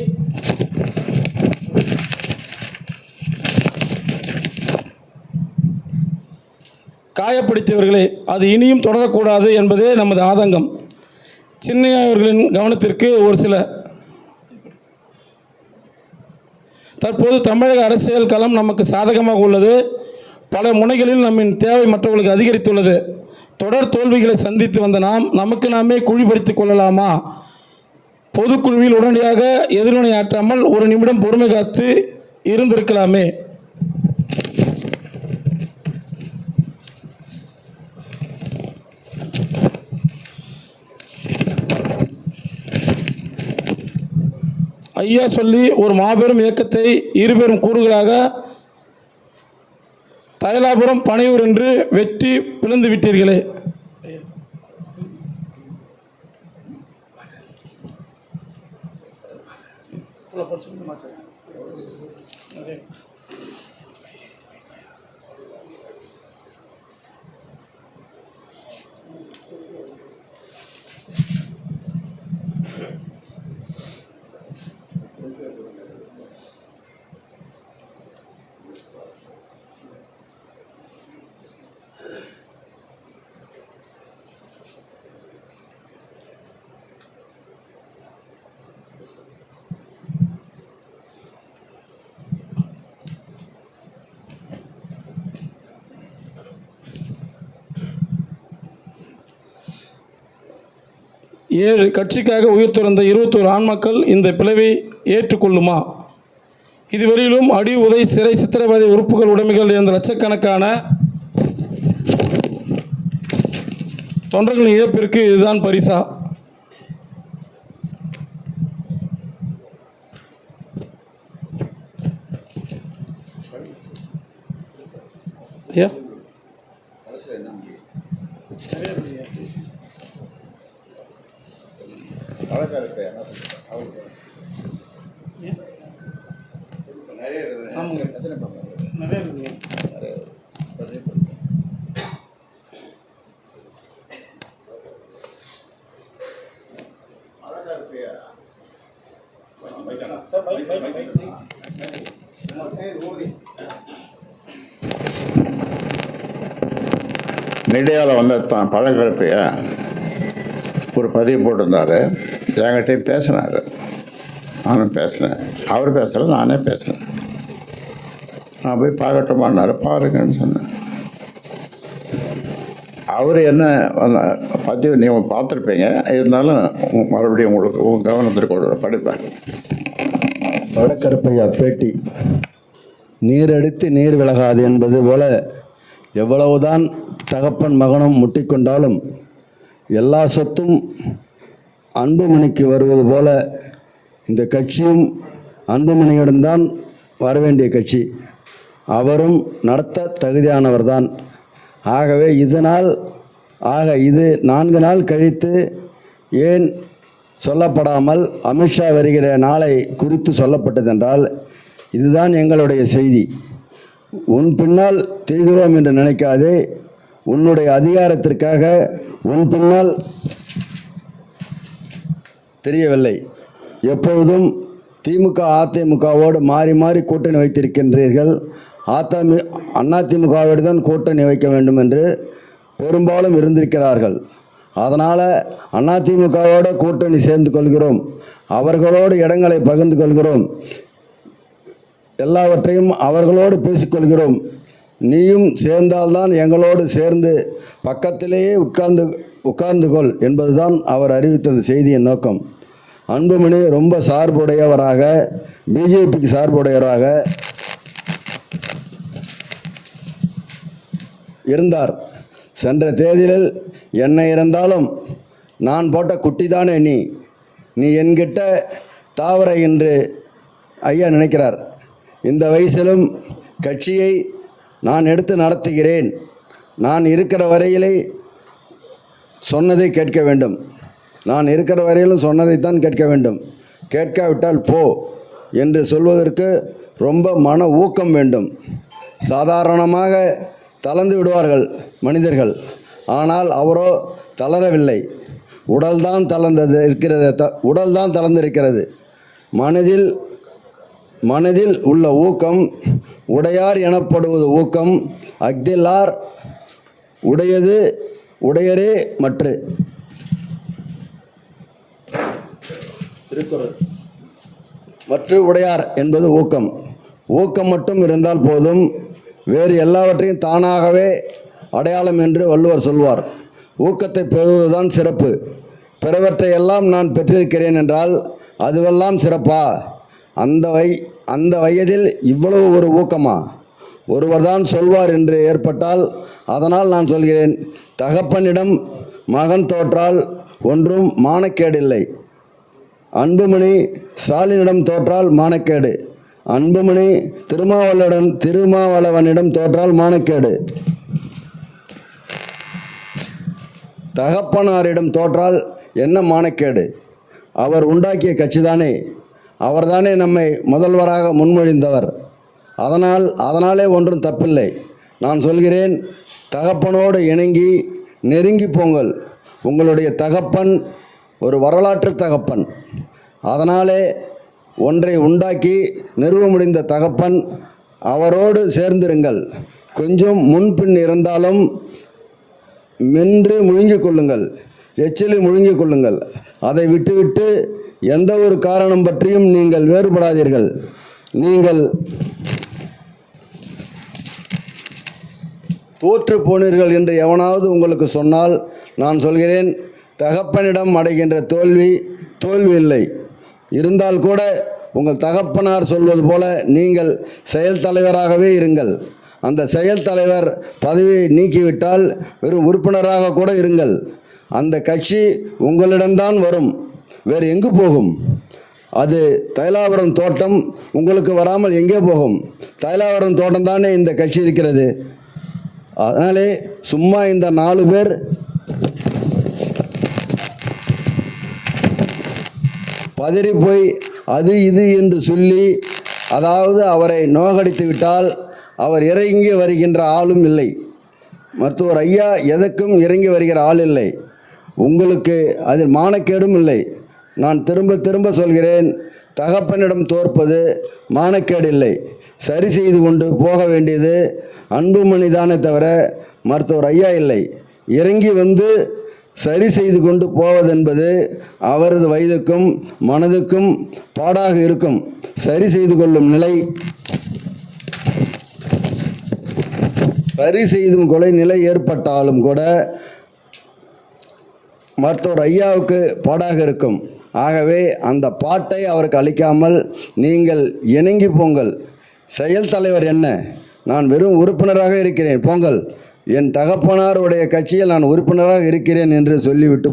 காயப்படுத்தியவர்களே. அது இனியும் தொடரக்கூடாது என்பதே நமது ஆதங்கம். சின்னையா அவர்களின் கவனத்திற்கு ஒரு சில தற்போது தமிழக அரசியல் களம் நமக்கு சாதகமாக உள்ளது. பல முனைகளில் நம்மின் தேவை மற்றவர்களுக்கு அதிகரித்துள்ளது. தொடர் தோல்விகளை சந்தித்து வந்த நமக்கு நாமே குழிபறித்துக் கொள்ளலாமா? பொதுக்குழுவில் உடனடியாக எதிர்வினையாற்றாமல் 1 நிமிடம் பொறுமை காத்து இருந்திருக்கலாமே. ஐயா சொல்லி ஒரு மாபெரும் இயக்கத்தை 2 பெரும் கூறுகளாக தைலாபுரம், பனையூர் என்று வெற்றி பிளந்து விட்டீர்களே. கட்சிக்காக உயிர் துறந்த 21 ஆண்மக்கள் இந்த பிளவை ஏற்றுக்கொள்ளுமா? இதுவரையிலும் அடி, உதை, சிறை, சித்திரவதை, உறுப்புகள், உடைமைகள் இருந்த லட்சக்கணக்கான தொண்டர்களின் இழப்பிற்கு இதுதான் பரிசா? ஐயா, மீடியாவில் வந்து தான் பழங்கருப்பையா ஒரு பதிவு போட்டிருந்தார். என்கிட்டையும் பேசினார், நானும் பேசினேன். அவர் பேசலை, நானே பேசினேன். நான் போய் பார்க்கட்டுமான்னாரு. பாருங்கன்னு சொன்னேன். அவர் என்ன பதிவு நீங்கள் பார்த்துருப்பீங்க, இருந்தாலும் மறுபடியும் உங்களுக்கு உங்கள் கவனத்திற்கு கொண்டு படிப்பேன். பழக்கருப்பையா பேட்டி. நீர் அடித்து நீர் விலகாது என்பது போல எவ்வளவுதான் தகப்பன் மகனும் முட்டிக்கொண்டாலும் எல்லா சொத்தும் அன்புமணிக்கு வருவது போல இந்த கட்சியும் அன்புமணியிடம்தான் வரவேண்டிய கட்சி. அவரும் நடத்த தகுதியானவர்தான். ஆகவே இது 4 நாள் கழித்து ஏன் சொல்லப்படாமல் அமித்ஷா வருகிற நாளை குறித்து சொல்லப்பட்டதென்றால் இதுதான் எங்களுடைய செய்தி. உன் பின்னால் திரிகிறோம் என்று நினைக்காதே. உன்னுடைய அதிகாரத்திற்காக உன் பின்னால் தெரியவில்லை. எப்பொழுதும் திமுக அதிமுகவோடு மாறி மாறி கூட்டணி வைத்திருக்கின்றீர்கள். அதிமுகவோடு தான் கூட்டணி வைக்க வேண்டும் என்று பெரும்பாலும் இருந்திருக்கிறார்கள். அதனால் அதிமுகவோடு கூட்டணி சேர்ந்து கொள்கிறோம், அவர்களோடு இடங்களை பகிர்ந்து கொள்கிறோம், எல்லாவற்றையும் அவர்களோடு பேசிக்கொள்கிறோம். நீயும் சேர்ந்தால்தான் எங்களோடு சேர்ந்து பக்கத்திலேயே உட்கார்ந்து கொள் என்பதுதான் அவர் அறிவித்தது செய்தியின் நோக்கம். அன்புமணி ரொம்ப சார்புடையவராக, பிஜேபிக்கு சார்புடையவராக இருந்தார். சென்ற தேர்தலில் என்ன இருந்தாலும் நான் போட்ட குட்டி தானே நீ என்கிட்ட தாவர என்று ஐயா நினைக்கிறார். இந்த வயசிலும் கட்சியை நான் எடுத்து நடத்துகிறேன். நான் இருக்கிற வரையிலே சொன்னதை கேட்க வேண்டும். நான் இருக்கிற வரையிலும் சொன்னதைத்தான் கேட்க வேண்டும். கேட்காவிட்டால் போ என்று சொல்வதற்கு ரொம்ப மன ஊக்கம் வேண்டும். சாதாரணமாக தளர்ந்து விடுவார்கள் மனிதர்கள். ஆனால் அவரோ தளரவில்லை. உடல்தான் தளர்ந்திருக்கிறது. மனதில் உள்ள ஊக்கம் உடையார் எனப்படுவது ஊக்கம். அஃதில்லார் உடையது உடையரே மற்று. திருக்குறள். மற்ற உடையார் என்பது ஊக்கம். ஊக்கம் மட்டும் இருந்தால் போதும். வேறு எல்லாவற்றையும் தானாகவே அடையாளம் என்று வள்ளுவர் சொல்வார். ஊக்கத்தை பெறுவதுதான் சிறப்பு. பிறவற்றையெல்லாம் நான் பெற்றிருக்கிறேன் என்றால் அதுவெல்லாம் சிறப்பா? அந்த வயதில் இவ்வளவு ஒரு ஊக்கமா? ஒருவர் தான் சொல்வார் என்று ஏற்பட்டால் அதனால் நான் சொல்கிறேன். தகப்பனிடம் மகன் தோற்றால் ஒன்றும் மானக்கேடில்லை. அன்புமணி ஸ்டாலினிடம் தோற்றால் மானக்கேடு. அன்புமணி திருமாவளவனிடம் தோற்றால் மானக்கேடு. தகப்பனாரிடம் தோற்றால் என்ன மானக்கேடு? அவர் உண்டாக்கிய கட்சிதானே, அவர்தானே நம்மை முதல்வராக முன்மொழிந்தவர். அதனாலே ஒன்றும் தப்பில்லை. நான் சொல்கிறேன், தகப்பனோடு இணங்கி நெருங்கி போங்கள். உங்களுடைய தகப்பன் ஒரு வரலாற்று தகப்பன். அதனாலே ஒன்றை உண்டாக்கி நிறுவ முடிந்த தகப்பன், அவரோடு சேர்ந்திருங்கள். கொஞ்சம் முன்பின் இருந்தாலும் மென்று முழுங்கிக் கொள்ளுங்கள், எச்சிலை முழுங்கிக் கொள்ளுங்கள். அதை விட்டுவிட்டு எந்த ஒரு காரணம் பற்றியும் நீங்கள் வேறுபடாதீர்கள். நீங்கள் தோற்று போனீர்கள் என்று எவனாவது உங்களுக்கு சொன்னால் நான் சொல்கிறேன், தகப்பனிடம் அடைகின்ற தோல்வி இல்லை. இருந்தால் கூட உங்கள் தகப்பனார் சொல்வது போல நீங்கள் செயல் தலைவராகவே இருங்கள். அந்த செயல் தலைவர் பதவியை நீக்கிவிட்டால் வெறும் உறுப்பினராக கூட இருங்கள். அந்த கட்சி உங்களிடம்தான் வரும், வேறு எங்கு போகும்? அது தைலாபுரம் தோட்டம் உங்களுக்கு வராமல் எங்கே போகும்? தைலாபுரம் தோட்டம் தானே இந்த கட்சி இருக்கிறது. அதனாலே சும்மா இந்த 4 பேர் பதறி போய் அது இது என்று சொல்லி, அதாவது அவரை நோகடித்து விட்டால் அவர் இறங்கி வருகின்ற ஆளும் இல்லை. மருத்துவர் ஐயா எதற்கும் இறங்கி வருகிற ஆள் இல்லை. உங்களுக்கு அதில் மானக்கேடும் இல்லை. நான் திரும்ப திரும்ப சொல்கிறேன், தகப்பனிடம் தோற்பது மானக்கேடு இல்லை. சரி செய்து கொண்டு போக வேண்டியது அன்புமணி தானே தவிர மருத்துவர் ஐயா இல்லை. இறங்கி வந்து சரி செய்து கொண்டு போவதென்பது அவரது வயதுக்கும் மனதுக்கும் பாடாக இருக்கும். சரி செய்து கொள்ளும் நிலை, சரி செய்தும் கொலை நிலை ஏற்பட்டாலும் கூட மருத்துவர் ஐயாவுக்கு பாடாக இருக்கும். ஆகவே அந்த பாட்டை அவருக்கு அளிக்காமல் நீங்கள் இணங்கி போங்கள். செயல் தலைவர் என்ன? நான் வெறும் உறுப்பினராக இருக்கிறேன், போங்கள். என் தகப்பனாருடைய கட்சியில் நான் உறுப்பினராக இருக்கிறேன் என்று சொல்லிவிட்டு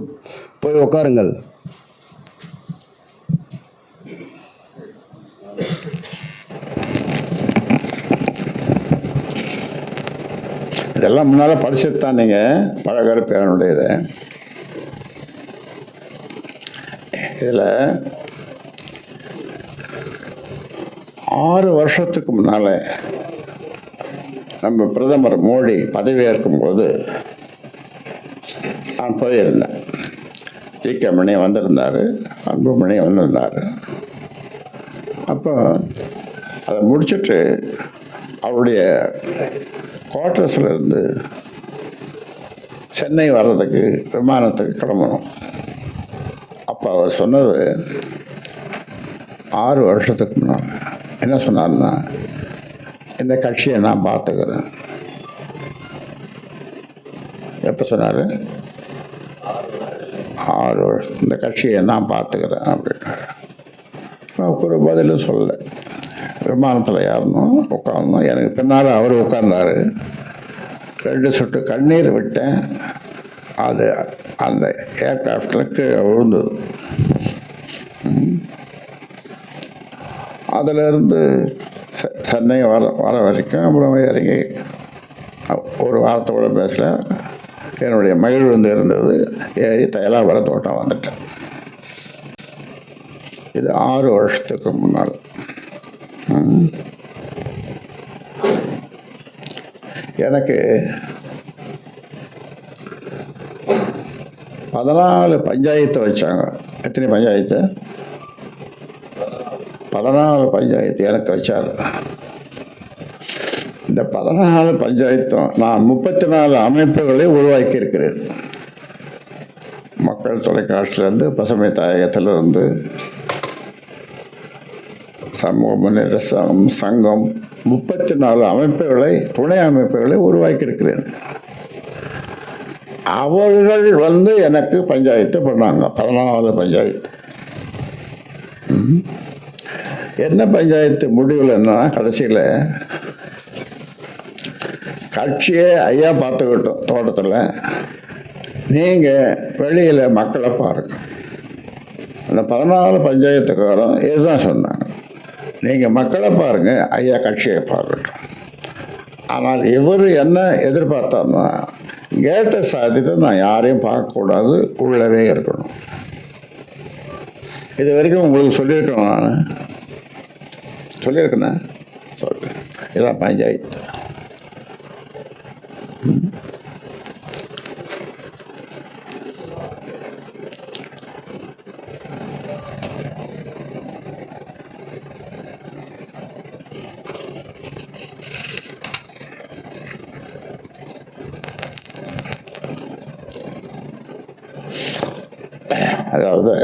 போய் உட்காருங்கள். இதெல்லாம் முன்னால் படிச்சுட்டு தான் நீங்கள் பழகருப்பேனுடையது. இதில் 6 வருஷத்துக்கு முன்னால் நம்ம பிரதமர் மோடி பதவியேற்கும்போது நான் போயிருந்தேன். ஜி.கே. மணி வந்திருந்தார், அன்புமணி வந்திருந்தார். அப்போ அதை முடிச்சுட்டு அவருடைய குவார்ட்டர்ஸில் இருந்து சென்னை வர்றதுக்கு விமானத்துக்கு கிளம்பணும். அப்போ அவர் சொன்னது 6 வருஷத்துக்கு முன்னால் என்ன சொன்னார்னா, இந்த கட்சியை நான் பார்த்துக்கிறேன். எப்போ சொன்னார்? 6 வருஷம் இந்த கட்சியை நான் பார்த்துக்கிறேன் அப்படின்னாரு. ஒரு பதிலும் சொல்லலை. விமானத்தில் ஏறணும், உட்காரணும். எனக்கு பின்னால் அவர் உட்கார்ந்தார். 2 சொட்டு கண்ணீர் விட்டேன். அது அந்த ஏர்கிராஃப்டில் கீழே விழுந்தது. அதிலிருந்து சென்னை வர வரைக்கும் அப்புறம் இறங்கி ஒரு வாரத்தை கூட பேசல. என்னுடைய மகிழ்வு இருந்தது. ஏறி தைலாபுரம் தோட்டம் வந்துட்டேன். இது 6 வருஷத்துக்கு முன்னால். எனக்கு 14 பஞ்சாயத்து வச்சாங்க. எத்தனை பஞ்சாயத்து? 14 பஞ்சாயத்து எனக்கு வச்சார். இந்த 14 பஞ்சாயத்தும் நான் 34 அமைப்புகளை உருவாக்கி இருக்கிறேன். மக்கள் தொலைக்காட்சியிலேருந்து, பசுமை தாயகத்திலிருந்து, சமூக முன்னேற்ற சங்கம் 34 அமைப்புகளை, துணை அமைப்புகளை உருவாக்கியிருக்கிறேன். அவர்கள் எனக்கு பஞ்சாயத்து பண்ணாங்க. 14 பஞ்சாயத்து. என்ன பஞ்சாயத்து முடிவில் என்னன்னா, கடைசியில் கட்சியை ஐயா பார்த்துக்கிட்டோம் தோட்டத்தில், நீங்கள் வெளியில் மக்களை பாருங்கள். அந்த 14 பஞ்சாயத்துக்காரன் இதுதான் சொன்னாங்க, நீங்கள் மக்களை பாருங்கள், ஐயா கட்சியை பார்க்கட்டும். ஆனால் இவர் என்ன எதிர்பார்த்தாருன்னா, கேட்டை சாத்திட்டு நான் யாரையும் பார்க்கக்கூடாது, உள்ளவே இருக்கணும். இது வரைக்கும் உங்களுக்கு சொல்லியிருக்கேன், நான் சொல்லியிருக்கேண்ணே, சொல்கிறேன். இதுதான் பஞ்சாயத்து. அதாவது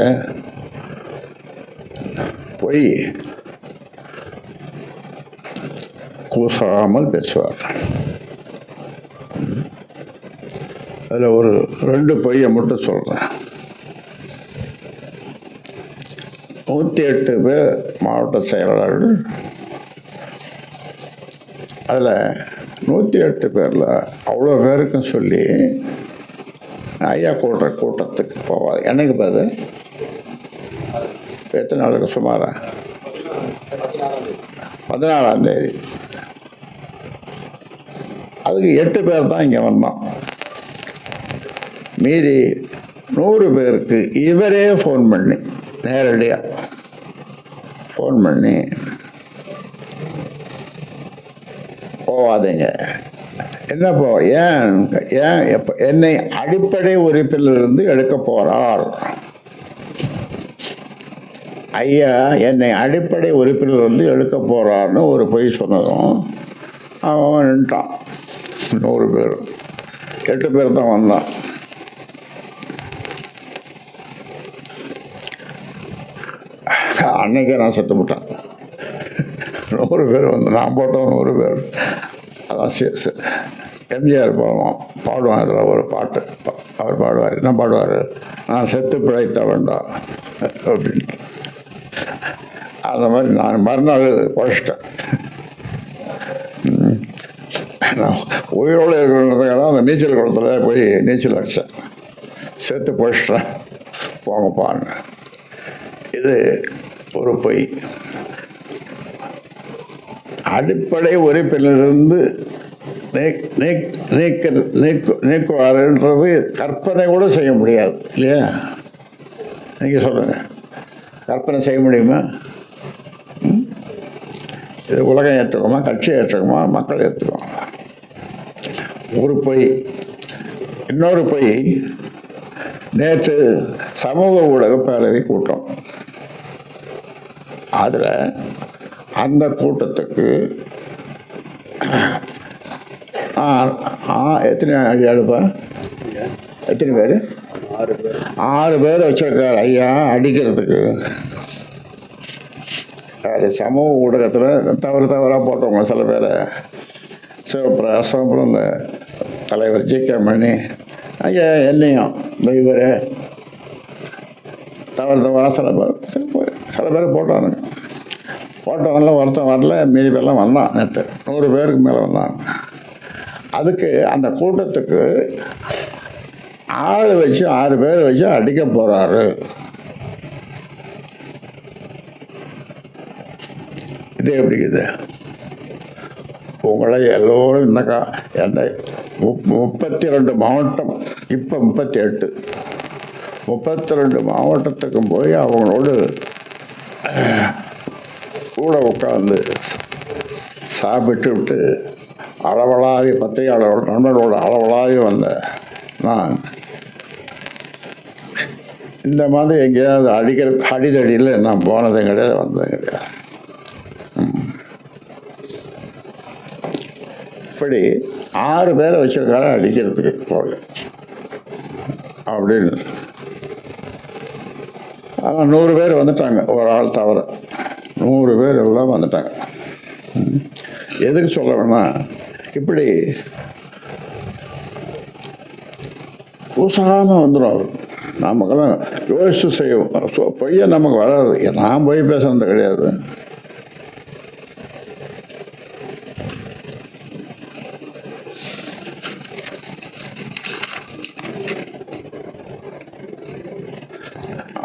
பொய் கூசாமல் பேசுவார். அதில் ஒரு 2 பொய்யை மட்டும் சொல்கிறேன். 108 பேர் மாவட்ட செயலாளர்கள். அதில் 108 பேரில் அவ்வளோ பேருக்கும் சொல்லி ஐயா கூட்டத்துக்கு போவாது. என்னைக்கு பாது எத்தனை நாளுக்கு சுமாரா 14ஆம் தேதி. அதுக்கு 8 பேர் தான் இங்கே வந்தோம். மீதி 100 பேருக்கு இவரே ஃபோன் பண்ணி, நேரடியாக ஃபோன் பண்ணி, போவாதீங்க, என்னப்போ ஏன் எப்போ என்னை அடிப்படை உறுப்பிலிருந்து எடுக்க போகிறார், ஐயா என்னை அடிப்படை உறுப்பிலிருந்து எடுக்க போகிறார்னு ஒரு பொய் சொன்னதும் அவன் நின்ட்டான். 100 பேர், 8 பேர் தான் வந்தான். அன்னைக்கே நான் செத்து விட்டேன். 100 பேர் வந்து நான் போட்டவன் 100 பேர். அதான் எம்ஜிஆர் பாடுவான். அதில் ஒரு பாட்டு அவர் பாடுவார். என்ன பாடுவார்? நான் செத்து பிழைத்த வேண்டாம் அப்படின்னு. அந்த மாதிரி நான் மறுநாள் பழச்சிட்டேன். நான் உயிரோடு இருக்கிறதுக்காக அந்த நீச்சல் குளத்தில் போய் நீச்சல் அடித்தேன். செத்து பழச்சிட்டேன், போங்கப்பான்னு. இது ஒரு பொய். அடிப்படை உறுப்பிலிருந்து நீக்குவாருன்றது கற்பனை கூட செய்ய முடியாது இல்லையா? நீங்கள் சொல்லுங்கள், கற்பனை செய்ய முடியுமா? இது உலகம் ஏற்றுக்குமா, கட்சி ஏற்றுக்குமா, மக்கள் ஏற்றுக்குமா? ஒரு பொய். இன்னொரு பொய், நேற்று சமூக ஊடக பேரவை கூட்டம். அதில் அந்த கூட்டத்துக்கு எத்தனை எழுப்பா எத்தனை பேர்? 6 பேர் வச்சிருக்காரு ஐயா அடிக்கிறதுக்கு. அது சமூக ஊடகத்தில் தவறாக போட்டவங்க சில பேரை, சிவபிரகாசம், அப்புறம் இந்த தலைவர் ஜி.கே. மணி, ஐயா என்னையும் இந்த இவரை தவறாக சில பேர் போட்டானுங்க. போட்டவங்களாம் ஒருத்தன் வரல, மீதி பேர்லாம் வந்தான். நேற்று 100 பேருக்கு மேலே வந்தாங்க. அதுக்கு அந்த கூட்டத்துக்கு ஆள் வச்சு 6 பேர் வச்சு அடிக்க போகிறாரு. இது எப்படி இது? உங்களை எல்லோரும் இந்த எந்த 32 மாவட்டம், இப்போ 38, 32 மாவட்டத்துக்கும் போய் அவங்களோடு கூட உட்காந்து சாப்பிட்டு விட்டு அளவலாகி பத்திரிகையாளரோட நண்பர்களோட அளவலாகி வந்த நான் இந்த மாதிரி எங்கேயாவது அடிதடியில் நான் போனதும் கிடையாது, வந்ததும் கிடையாது. இப்படி 6 பேரை வச்சிருக்காரு அடிக்கிறதுக்கு போல அப்படின்னு. ஆனால் 100 பேர் வந்துட்டாங்க, ஒரு ஆள் தவிர 100 பேர் எல்லாம் வந்துட்டாங்க. எதுக்கு சொல்ல வேணா, இப்படி பூசாமல் வந்துடும் அவர். நமக்கெல்லாம் யோசிச்சு செய்வோம். பொய்ய நமக்கு வராது. நான் போய் பேசுறது கிடையாது.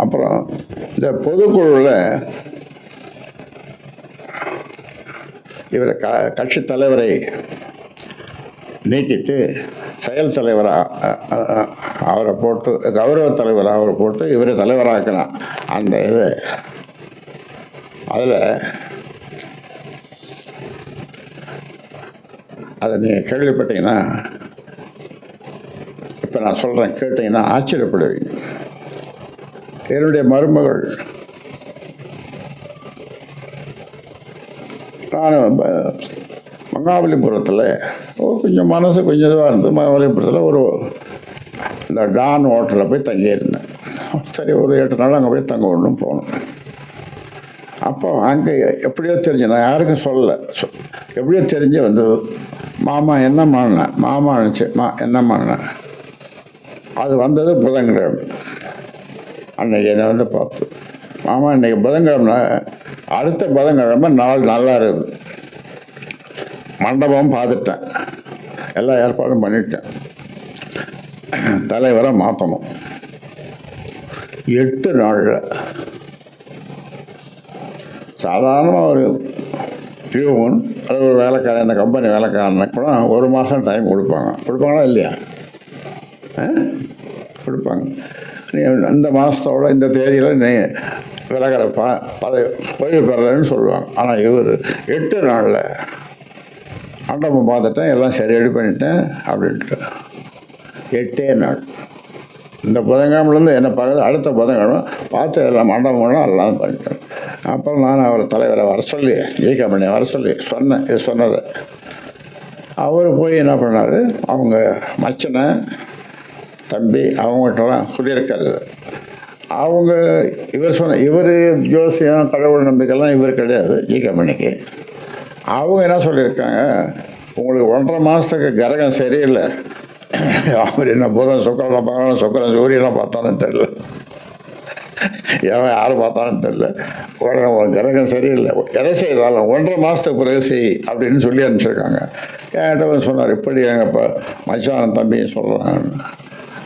அப்புறம் இந்த பொதுக்குழுவில் இவரை கட்சி தலைவரை நீக்கிட்டு செயல் தலைவராக அவரை போட்டு, கௌரவ தலைவராக அவரை போட்டு இவரை தலைவராக்கினான். அந்த இது அதில் அதை நீங்கள் கேள்விப்பட்டீங்கன்னா, இப்போ நான் சொல்கிறேன், கேட்டிங்கன்னா ஆச்சரியப்படுவீங்க. என்னுடைய மருமகள், நான் மகாபலிபுரத்தில் கொஞ்சம் மனசு கொஞ்சம் இதுவாக இருந்தது. மகாபலிபுரத்தில் ஒரு இந்த டான் ஹோட்டலில் போய் தங்கியிருந்தேன். சரி, ஒரு 8 நாள் அங்கே போய் தங்க ஒன்றும் போனோம். அப்போ அங்கே எப்படியோ தெரிஞ்சு, நான் யாருக்கும் சொல்லலை, எப்படியோ தெரிஞ்சு வந்தது. மாமா என்னம்மாண்ணேன், மாமா நினச்சி என்னம்மாண்ணேன். அது வந்தது புதன்கிழமை. அன்னைக்கு என்னை வந்து பார்த்து மாமா இன்றைக்கி புதன்கிழமை, அடுத்த புதன்கிழமை நாள் நல்லா இருக்குது, மண்டபம் பார்த்துட்டேன், எல்லா ஏற்பாடும் பண்ணிட்டேன், தலைவரை மாற்றணும். 8 நாளில் சாதாரணமாக ஒரு பியூன் அல்லது ஒரு வேலைக்காரன், இந்த கம்பெனி வேலைக்காரனுக்கு கூட 1 மாதம் டைம் கொடுப்பாங்களா இல்லையா? கொடுப்பாங்க. நீ இந்த மாதத்தோட இந்த தேதியில் நீ விலகிற பதவி ஓய்வு பெறலன்னு சொல்லுவாங்க. ஆனால் இவர் 8 நாளில் மண்டபம் பார்த்துட்டேன், எல்லாம் சரி ரெடி பண்ணிட்டேன் அப்படின்ட்டு 8 நாள். இந்த புதன்கிழமைலேருந்து என்ன பார்க்குறது, அடுத்த புதன்கிழமை பார்த்து எல்லாம் மண்டபம்லாம் எல்லாம் பண்ணிட்டேன். அப்புறம் நான் அவர் தலைவரை வர சொல்லி, ஜெய்கமணியை வர சொல்லி சொன்னேன். இது சொன்னது அவர் போய் என்ன பண்ணார், அவங்க மச்சனை தம்பி அவங்ககிட்டலாம் சொல்லியிருக்காரு. அவங்க இவர் ஜோசியம் கடவுள் நம்பிக்கைலாம் இவர் கிடையாது ஜெய்கமணிக்கு. அவங்க என்ன சொல்லியிருக்காங்க, உங்களுக்கு 1.5 மாதத்துக்கு கிரகம் சரியில்லை, அவர் என்ன புதன் சுக்கரன் பார்க்கணும், சுக்கரன் சூரியனை பார்த்தாலும் தெரில, யார் பார்த்தாலும் தெரில, கிரகம் சரியில்லை, எதை செய்தாலும் 1.5 மாதத்துக்கு பிறகு செய் அப்படின்னு சொல்லி அனுப்பிச்சிருக்காங்க. என்கிட்ட சொன்னார், இப்படி எங்கள் இப்போ மச்சான் தம்பியும் சொல்கிறாங்க.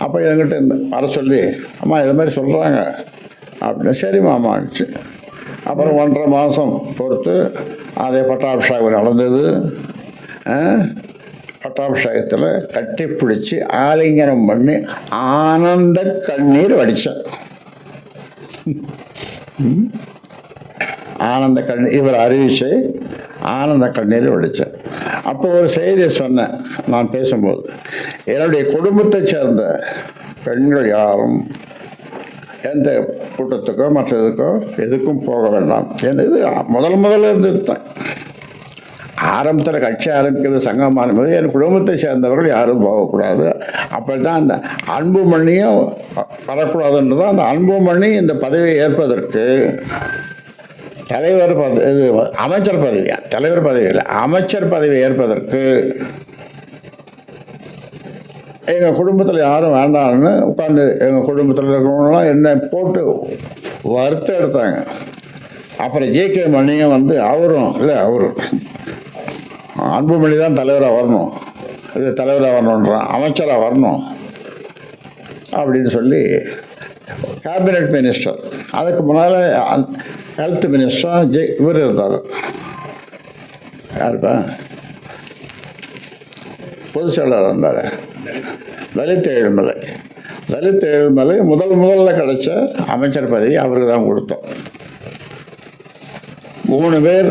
அப்போ என்கிட்ட வர சொல்லி, அம்மா இது மாதிரி சொல்கிறாங்க அப்படின்னு. சரி மாமா ஆச்சு. அப்புறம் 1.5 மாதம் பொறுத்து அதே பட்டாபிஷேகம் நடந்தது. பட்டாபிஷேகத்தில் கட்டி பிடிச்சி ஆலிங்கனம் பண்ணி ஆனந்த கண்ணீர் வடித்தேன். ஆனந்த கண்ணீர் இவர் அறிவிச்சு ஆனந்த கண்ணீர் வடித்தேன். அப்போ ஒரு செய்தியை சொன்னேன் நான் பேசும்போது, என்னுடைய குடும்பத்தை சேர்ந்த பெண்கள் யாரும் எந்த கூட்டத்துக்கோ மற்றதுக்கோ எதுக்கும் போக வேண்டாம். இது முதல்ல இருந்துட்டேன். ஆரம்பத்தில் கட்சி ஆரம்பிக்கிறது சங்கம் ஆரம்பிக்கிறது என் குடும்பத்தை சேர்ந்தவர்கள் யாரும் போகக்கூடாது. அப்படி தான் அந்த அன்புமணியும் வரக்கூடாதுன்றது தான். அந்த அன்புமணி இந்த பதவியை ஏற்பதற்கு தலைவர் இது அமைச்சர் பதவியா, தலைவர் பதவி இல்லை, அமைச்சர் பதவி ஏற்பதற்கு எங்கள் குடும்பத்தில் யாரும் வேண்டாம்னு உட்காந்து எங்கள் குடும்பத்தில் இருக்கிறவங்களாம் என்னை போட்டு வறுத்து எடுத்தாங்க. அப்புறம் ஜே.கே. மணியும் வந்து அவரும் இல்லை, அவரும் அன்புமணி தான் தலைவராக வரணும், இது தலைவராக வரணுன்றான், அமைச்சராக வரணும் அப்படின்னு சொல்லி கேபினட் மினிஸ்டர். அதுக்கு முன்னால் ஹெல்த் மினிஸ்டர் இவர் இருந்தார், யாருப்பா பொதுச் செயலாளர் இருந்தார், லலித் ஏழுமலை. லலித் ஏழுமலை முதல்ல கிடைச்ச அமைச்சர் பதவி அவருக்கு தான் கொடுத்தோம். 3 பேர்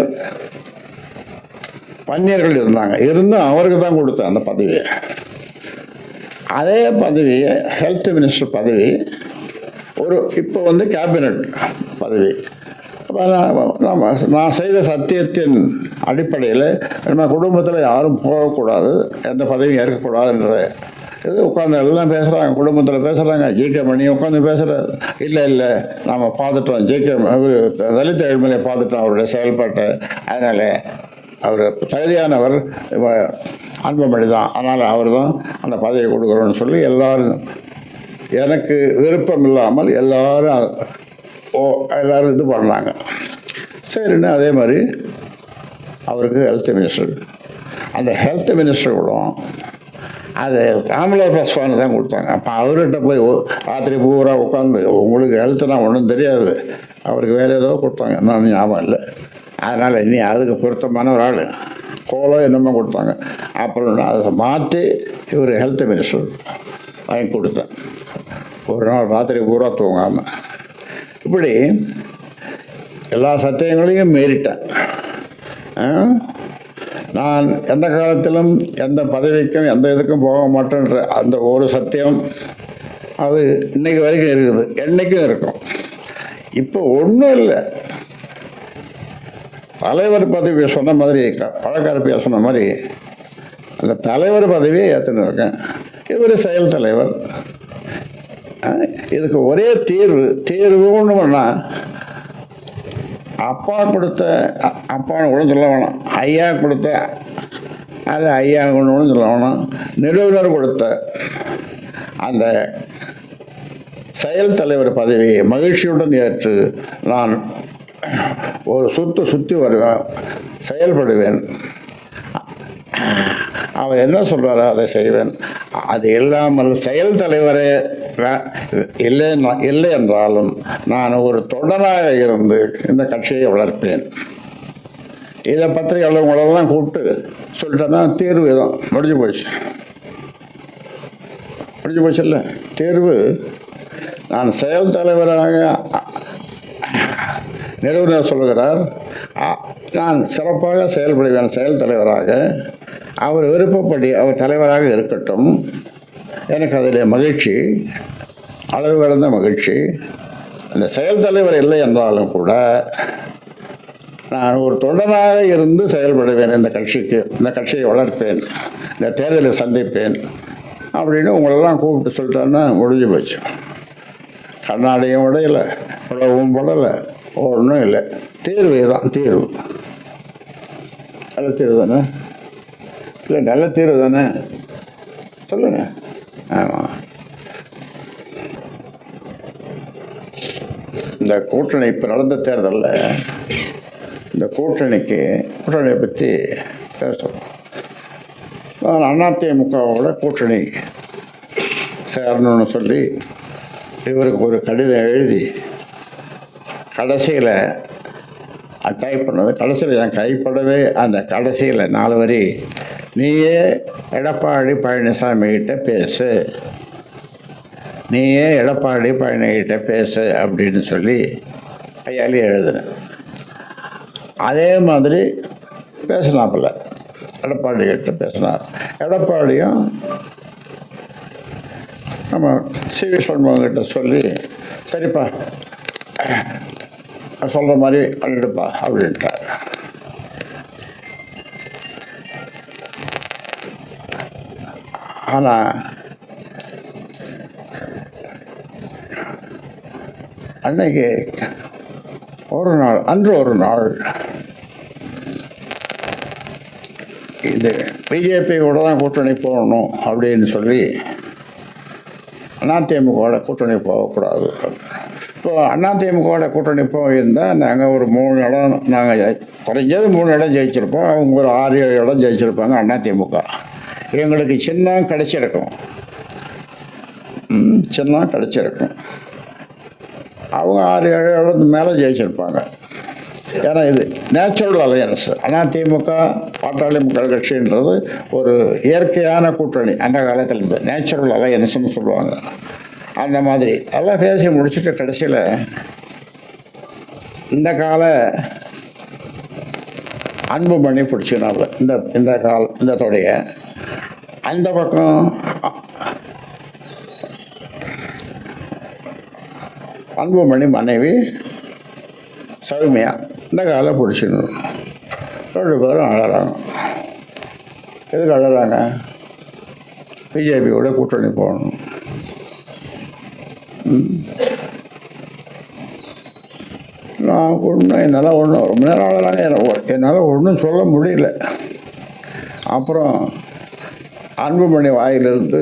பன்னியர்கள் இருந்தாங்க, இருந்தும் அவருக்கு தான் கொடுத்தேன் அந்த பதவியை. அதே பதவியை ஹெல்த் மினிஸ்டர் பதவி இப்போ வந்து கேபினட் பதவி. நான் செய்த சத்தியத்தின் அடிப்படையில் நம்ம குடும்பத்தில் யாரும் போகக்கூடாது, எந்த பதவியும் ஏற்கக்கூடாதுன்ற இது உட்காந்து எல்லாம் பேசுகிறாங்க, குடும்பத்தில் பேசுகிறாங்க. ஜே.கே. மணி உட்காந்து பேசுகிறார், இல்லை நாம் பார்த்துட்டோம், ஜே.கே. லலித் ஏழுமலையை பார்த்துட்டோம் அவருடைய செயல்பாட்டை, அதனால் அவர் தகுதியானவர் அன்புமணி தான், அதனால் அவர் தான் அந்த பதவியை கொடுக்குறோன்னு சொல்லி எல்லோரும், எனக்கு விருப்பம் இல்லாமல் எல்லோரும் இது பண்ணாங்க. சரின்னு அதே மாதிரி அவருக்கு ஹெல்த் மினிஸ்டர், அந்த ஹெல்த் மினிஸ்டர் கூட அது ராமலோ பாஸ்வான் தான் கொடுத்தாங்க. அப்போ அவர்கிட்ட போய் ராத்திரி பூரா உட்காந்து உங்களுக்கு ஹெல்த்துனா ஒன்றும் தெரியாது, அவருக்கு வேறு ஏதோ கொடுத்தாங்க, நான் ஞாபகம் இல்லை. அதனால் இனி அதுக்கு பொருத்தமான ஒரு ஆள் கோலோ என்னமோ கொடுத்தாங்க. அப்புறம் அதை மாற்றி இவர் ஹெல்த் மினிஸ்டர் வாங்கி கொடுத்தேன். ஒரு நாள் ராத்திரி பூரா தூங்காமல் இப்படி எல்லா சத்தியங்களையும் மீறிட்டேன். நான் எந்த காலத்திலும் எந்த பதவிக்கும் எந்த இதுக்கும் போக மாட்டேன்ற அந்த ஒரு சத்தியம் அது இன்றைக்கு வரைக்கும் இருக்குது, என்றைக்கும் இருக்கும். இப்போ ஒன்றும் இல்லை, தலைவர் பதவியை சொன்ன மாதிரி பழக்கரப்பியாக சொன்ன மாதிரி அந்த தலைவர் பதவியை ஏற்றுன்னு இருக்கேன். இவர் செயல் தலைவர். இதுக்கு ஒரே தீர்வுன்னு பண்ணால் அப்பா கொடுத்த அப்பான்னு கூட சொல்ல வேணாம், ஐயா கொடுத்த அது ஐயா ஒன்று சொல்ல வேணாம், நிறுவனர் கொடுத்த அந்த செயல் தலைவர் பதவியை மகிழ்ச்சியுடன் ஏற்று நான் ஒரு சுற்றி வருவேன், செயல்படுவேன். அவர் என்ன சொல்கிறாரோ அதை செய்வேன். அது இல்லாமல் செயல் தலைவரே இல்லை என்றாலும் நான் ஒரு தொடராக இருந்து இந்த கட்சியை வளர்ப்பேன். இதை பற்றி உள்ளவங்களெல்லாம் கூப்பிட்டு சொல்லிட்டேன்னா தேர்வு தான் முடிஞ்சு போச்சுல்ல. தேர்வு நான் செயல் தலைவராக நிறுவனர் சொல்கிறார், நான் சிறப்பாக செயல்படுவேன் செயல் தலைவராக. அவர் விருப்பப்படி அவர் தலைவராக இருக்கட்டும், எனக்கு அதில் மகிழ்ச்சி, அளவு கடந்த மகிழ்ச்சி. அந்த செயல் தலைவர் இல்லை என்றாலும் கூட நான் ஒரு தொண்டனாக இருந்து செயல்படுவேன். இந்த கட்சியை வளர்ப்பேன், இந்த தேர்தலை சந்திப்பேன் அப்படின்னு உங்களெல்லாம் கூப்பிட்டு சொல்லிட்டோன்னா முடிஞ்சு போச்சு. கண்ணாடியும் உடையலை, உழவும் படலை, ஒன்றும் இல்லை. தீர்வு தான் தீர்வு. நல்ல தீர்வு தானே? இல்லை, நல்ல தீர்வு தானே? சொல்லுங்கள். ஆமாம். இந்த கூட்டணி இப்போ நடந்த தேர்தலில் இந்த கூட்டணியை பற்றி பேசுகிறோம். நான் அதிமுகவோட கூட்டணி சேரணும்னு சொல்லி இவருக்கு ஒரு கடிதம் எழுதி கடைசியில் டைப் பண்ணது. கடைசியில் என் கைப்படவே அந்த கடைசியில் 4 வரி, நீயே எடப்பாடி பழனிசாமிகிட்ட பேசு, நீயே எடப்பாடி பழனிகிட்ட பேசு அப்படின்னு சொல்லி கையாலே எழுதுனேன். அதே மாதிரி பேசினாப்பில் எடப்பாடிகிட்ட பேசினார். எடப்பாடியும் நம்ம சி.வி. சண்முகங்கிட்ட சொல்லி, சரிப்பா சொல்கிற மாதிரி பண்ணிடுப்பா அப்படின்ட்டார். ஆனால் அன்னைக்கு அன்று ஒரு நாள் இது பிஜேபியோட தான் கூட்டணி போகணும் அப்படின்னு சொல்லி அதிமுகவோட கூட்டணி போகக்கூடாது. இப்போ அதிமுகவோட கூட்டணி போயிருந்தால் நாங்கள் ஒரு 3 இடம், நாங்கள் குறைஞ்சது 3 இடம் ஜெயிச்சிருப்போம். அவங்க ஒரு 6-7 இடம் ஜெயிச்சிருப்பாங்க அதிமுக. எங்களுக்கு சின்னம் கிடச்சிருக்கும். அவங்க 6-7 இடத்துக்கு மேலே ஜெயிச்சிருப்பாங்க. ஏன்னா இது நேச்சுரல் அலையன்ஸ். அதிமுக பாட்டாளி மக்கள் கட்சின்றது ஒரு இயற்கையான கூட்டணி. அந்த காலத்தில் இருந்து நேச்சுரல் அலையன்ஸ்னு சொல்லுவாங்க. அந்த மாதிரி எல்லாம் பேசி முடிச்சுட்டு கடைசியில் இந்த கால அன்புமணி பிடிச்சினால இந்த தொடைய அந்த பக்கம் அன்புமணி மனைவி சௌமியா இந்த காலை பிடிச்சிடணும். 2 பேரும் அழறாங்க. எதுக்கு அழறாங்க? பிஜேபியோட கூட்டணி போகணும். நான் என்னால் ரொம்ப நேரம் அழறாங்க. என்னால் ஒன்றும் சொல்ல முடியல. அப்புறம் அன்புமணி வாயிலிருந்து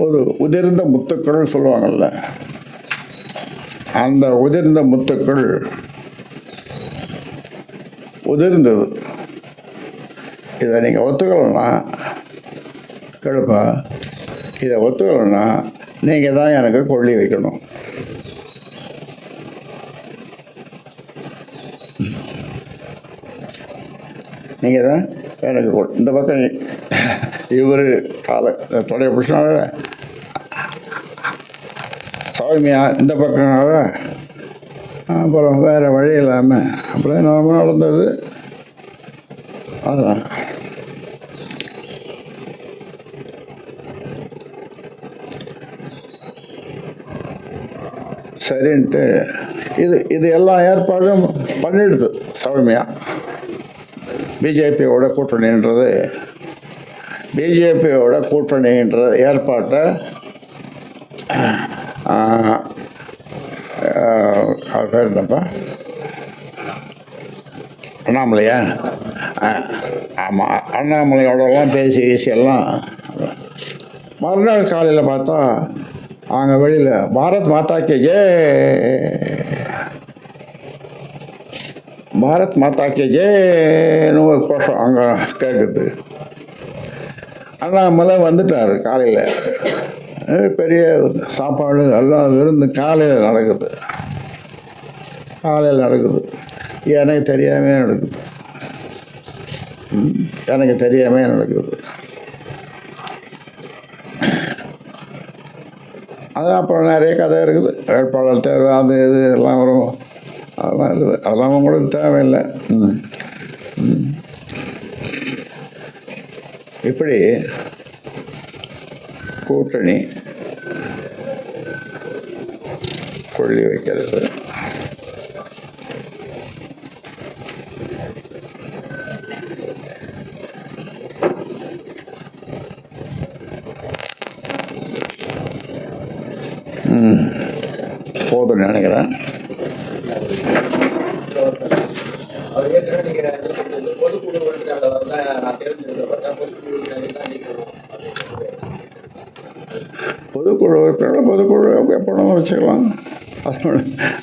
ஒரு உதிர்ந்த முத்துக்கள் சொல்லுவாங்கள்ல, அந்த உதிர்ந்த முத்துக்கள் உதிர்ந்தது. இதை நீங்கள் ஒத்துக்கலைன்னா கேளுப்பா, இதை ஒத்துக்கலைன்னா நீங்கள் தான் எனக்கு கொள்ளி வைக்கணும். நீங்கள் தான் எனக்கு இந்த பக்கம் இவர் தொடைய பிடிச்சினால சௌமியா இந்த பக்கம்னால அப்புறம் வேறு வழி இல்லாமல் அப்புறம் என்ன நடந்தது. அதுதான் சரின்ட்டு இது எல்லா ஏற்பாடும் பண்ணிடுது சௌமியா. பிஜேபியோட கூட்டணின்ற ஏற்பாட்டை அவர் பேர் என்னப்பா, அண்ணாமலையா? ஆமாம், அண்ணாமலையோடலாம் பேசி எல்லாம் மறுநாள் காலையில் பார்த்தா அங்கே வெளியில் பாரத் மாதாக்கு ஜே, பாரத் மாதாக்கு ஜேன்னு ஒரு கோஷம் அங்கே கேட்குது. அண்ணாமலை வந்துட்டார் காலையில். பெரிய சாப்பாடு எல்லாம் விருந்து காலையில் நடக்குது. எனக்கு தெரியாமல் நடக்குது. அது அப்புறம் நிறைய கதை இருக்குது. வேட்பாளர் தேர்வு அது இது எல்லாம் வரும். அதெல்லாம் இருக்குது. அதெல்லாம் உங்களுக்கு தேவையில்லை. இப்படி கூட்டணி கொள்ளி வைக்கிறது. போதும்னு நினைக்கிறேன். பொதுக்குழு பொதுக்குழு எப்போ வச்சுக்கலாம்.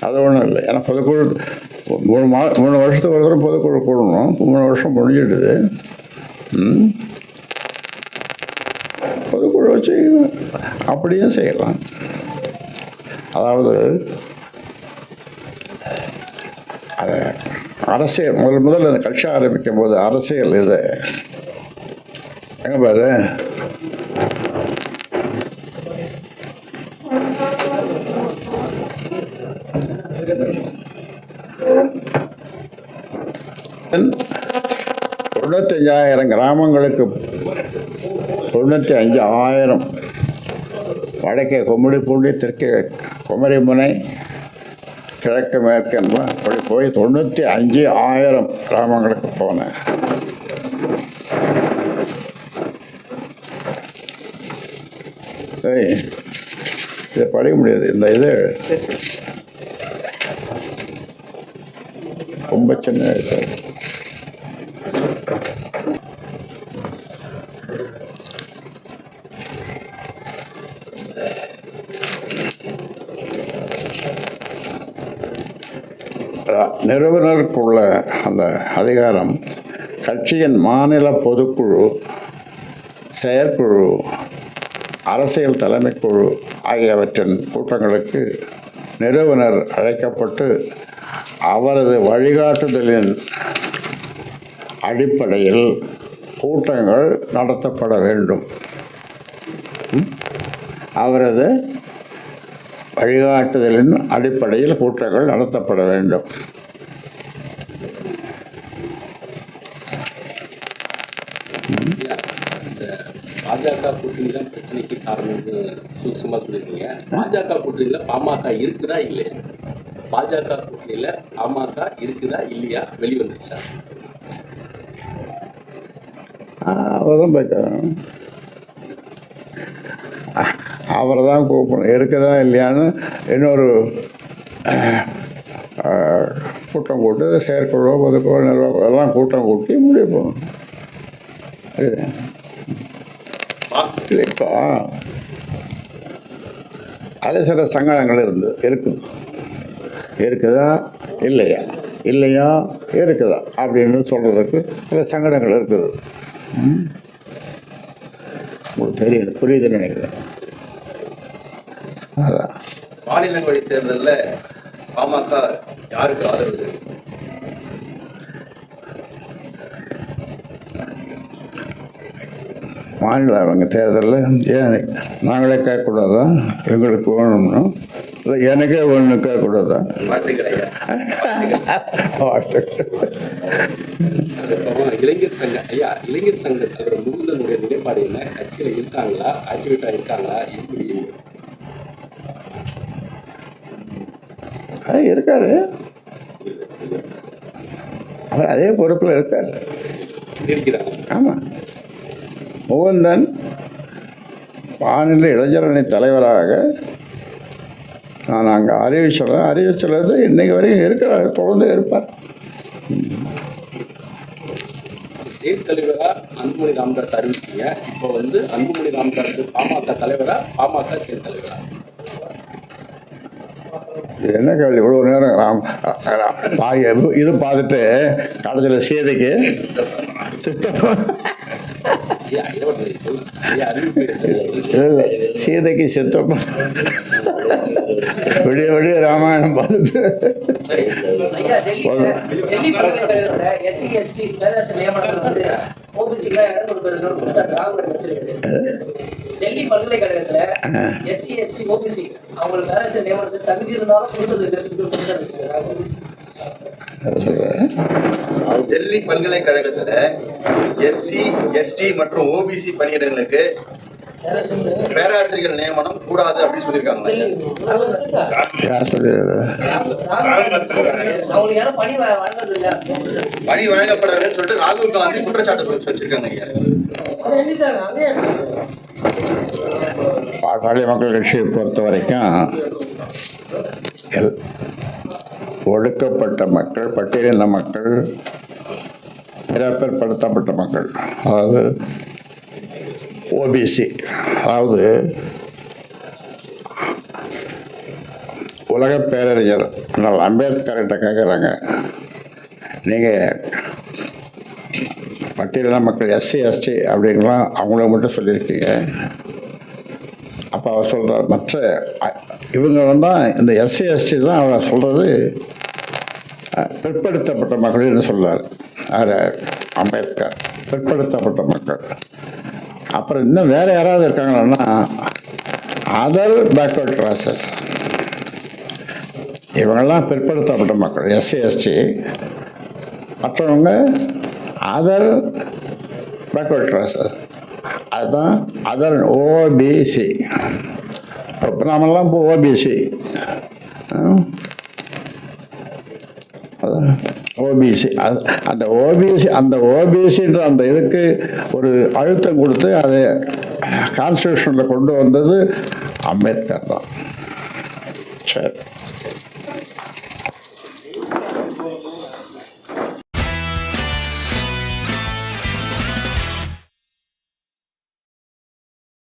அது ஒன்றும் இல்லை. ஏன்னா பொதுக்குழு 3 வருஷத்துக்கு ஒரு தடவை பொதுக்குழு கூடணும். 3 வருஷம் முடிஞ்சிடுது. பொதுக்குழு வச்சு அப்படியே செய்யலாம். அதாவது அதை அரசியல் முதல்ல அந்த கட்சி ஆரம்பிக்கும் போது அரசியல் இது எங்கே பாரு கிராமங்களுக்கு 95,000 வடக்கே கும்மிடிப்பூண்டி, தெற்கே குமரிமுனை, கிழக்கு மேற்கு என்பது அப்படி போய் 95,000 கிராமங்களுக்கு போனேன். சரி, இதை படிக்க முடியாது. இந்த இது ரொம்ப சின்ன இது. நிறுவனருக்குள்ள அந்த அதிகாரம் கட்சியின் மாநில பொதுக்குழு, செயற்குழு, அரசியல் தலைமைக்குழு ஆகியவற்றின் கூட்டங்களுக்கு நிறுவனர் அழைக்கப்பட்டு அவரது வழிகாட்டுதலின் அடிப்படையில் கூட்டங்கள் நடத்தப்பட வேண்டும். அவரது வழிகாட்டுதலின் அடிப்படையில் கூட்டங்கள் நடத்தப்பட வேண்டும். பாஜக கூட்டணி தான் பிரச்சனைக்கு காரணம்னு சூட்சமாக சொல்லியிருக்கீங்க. பாஜக கூட்டணியில் பாமக இருக்குதா இல்லையா? பாஜக கூட்டணியில் பாமக இருக்குதா இல்லையா வெளிவந்துருச்சா? அவர்தான் பார்க்கணும். அவரை தான் கூப்பிடணும். இருக்குதா இல்லையான்னு இன்னொரு கூட்டம் கூட்டு செயற்குழு, பொதுக்குழு, நிர்வாகம் எல்லாம் கூட்டம் கூட்டி முடிவு போகணும். இப்போ அது சில சங்கடங்கள் இருக்குதா இல்லையா இருக்குதா அப்படின்னு சொல்கிறதுக்கு சில சங்கடங்கள் இருக்குது. உங்களுக்கு தெரியும், புரியுதுன்னு நினைக்கிறேன். அதான் மாநிலங்களவை தேர்தலில் பாமக யாருக்கு ஆதரவு? மாநில தேர்தலில் ஏன் நாங்களே கேட்கக்கூடாதா? எங்களுக்கு வேணும்னா இல்லை எனக்கே ஒன்று கேட்கக்கூடாதா? இளைஞர் சங்கம் ஐயா, இளைஞர் சங்க தலைவர் முகுந்தனுடைய நிலைப்பாடு என்ன? கட்சியில் இருக்காங்களா, ஆக்டிவேட்டாக இருக்காங்களா, எப்படி இருக்காரு? அவர் அதே பொறுப்பில் இருக்கார். ஆமாம், முகுந்தன் மாநில இளைஞரணி தலைவராக நான் அங்கே அறிவிச்சுள்ளது இன்னைக்கு வரைக்கும் இருக்கிறார், தொடர்ந்து இருப்பார். செயல் தலைவரா அன்புமணி ராமதாஸ் அறிவிச்சீங்க. இப்போ வந்து அன்புமணி ராமதாஸ் பாமக தலைவரா, பாமக செயல் தலைவரா? இது என்ன கேள்வி இவ்வளோ நேரம் இது பார்த்துட்டு கடைசியில் சீதைக்கு இல்லை சீதைக்கு சித்தப்பன் விடிய விடிய ராமாயணம் பார்த்துட்டு ஐயா, டெல்லி பல்கலைக்கழகத்துல SC, ST பேரரசு நியமனத்துல வந்து ஓபிசிக்கு இடம் கொடுக்கறதுக்கு ராகுல் வச்சிருக்குது. டெல்லி பல்கலைக்கழகத்துல SC, ST, ஓபிசி அவங்களுக்கு பேரரசு நியமனத்துக்கு தகுதி இருந்தாலும் கொடுத்தது ராகுல். டெல்லி பல்கலைக்கழகத்துல எஸ்சி, எஸ்டி மற்றும் ஓபிசி பணியிடங்களுக்கு பேராசிரியர்கள் நியமனம் கூடாது அப்படின்னு சொல்லியிருக்காங்க. யார் சொல்லிடுறது? அவங்களுக்கு யாரும் பணி வழங்குறது இல்ல, பணி வழங்கப்படவில்லைன்னு சொல்லிட்டு ராகுல் காந்தி குற்றச்சாட்டு வச்சிருக்காங்க. பாட்டாளி மக்கள் கட்சியை பொறுத்த வரைக்கும் ஒடுக்கப்பட்ட மக்கள், பட்டியலின மக்கள், பிறப்பிற்படுத்தப்பட்ட மக்கள், அதாவது ஓபிசி, அதாவது உலக பேரறிஞர் அம்பேத்கர்கிட்ட கேட்குறாங்க, நீங்கள் பட்டியலின மக்கள் SC, ST அப்படிங்கலாம் அவங்கள மட்டும் சொல்லியிருக்கீங்க. அப்போ அவர் சொல்கிறார் மற்ற இவங்க வந்தால் இந்த SC, ST தான் அவர் சொல்கிறது பிற்படுத்தப்பட்ட மக்கள்னு சொல்கிறார். யார்? அம்பேத்கர். பிற்படுத்தப்பட்ட மக்கள். அப்புறம் இன்னும் வேறு யாராவது இருக்காங்கன்னா அதர் பேக்வர்ட் கிளாஸஸ், இவங்கெல்லாம் பிற்படுத்தப்பட்ட மக்கள் SC, ST. மற்றவங்க அதர் பேக்வர்ட் கிளாஸஸ், அதுதான் அதர் ஓபிசி. இப்போ நாமெல்லாம் இப்போ ஓபிசி, ஓபிசி. அது அந்த ஓபிசின்ற அந்த இதுக்கு ஒரு அழுத்தம் கொடுத்து அதை கான்ஸ்டியூஷனில் கொண்டு வந்தது அம்பேத்கர் தான். சரி.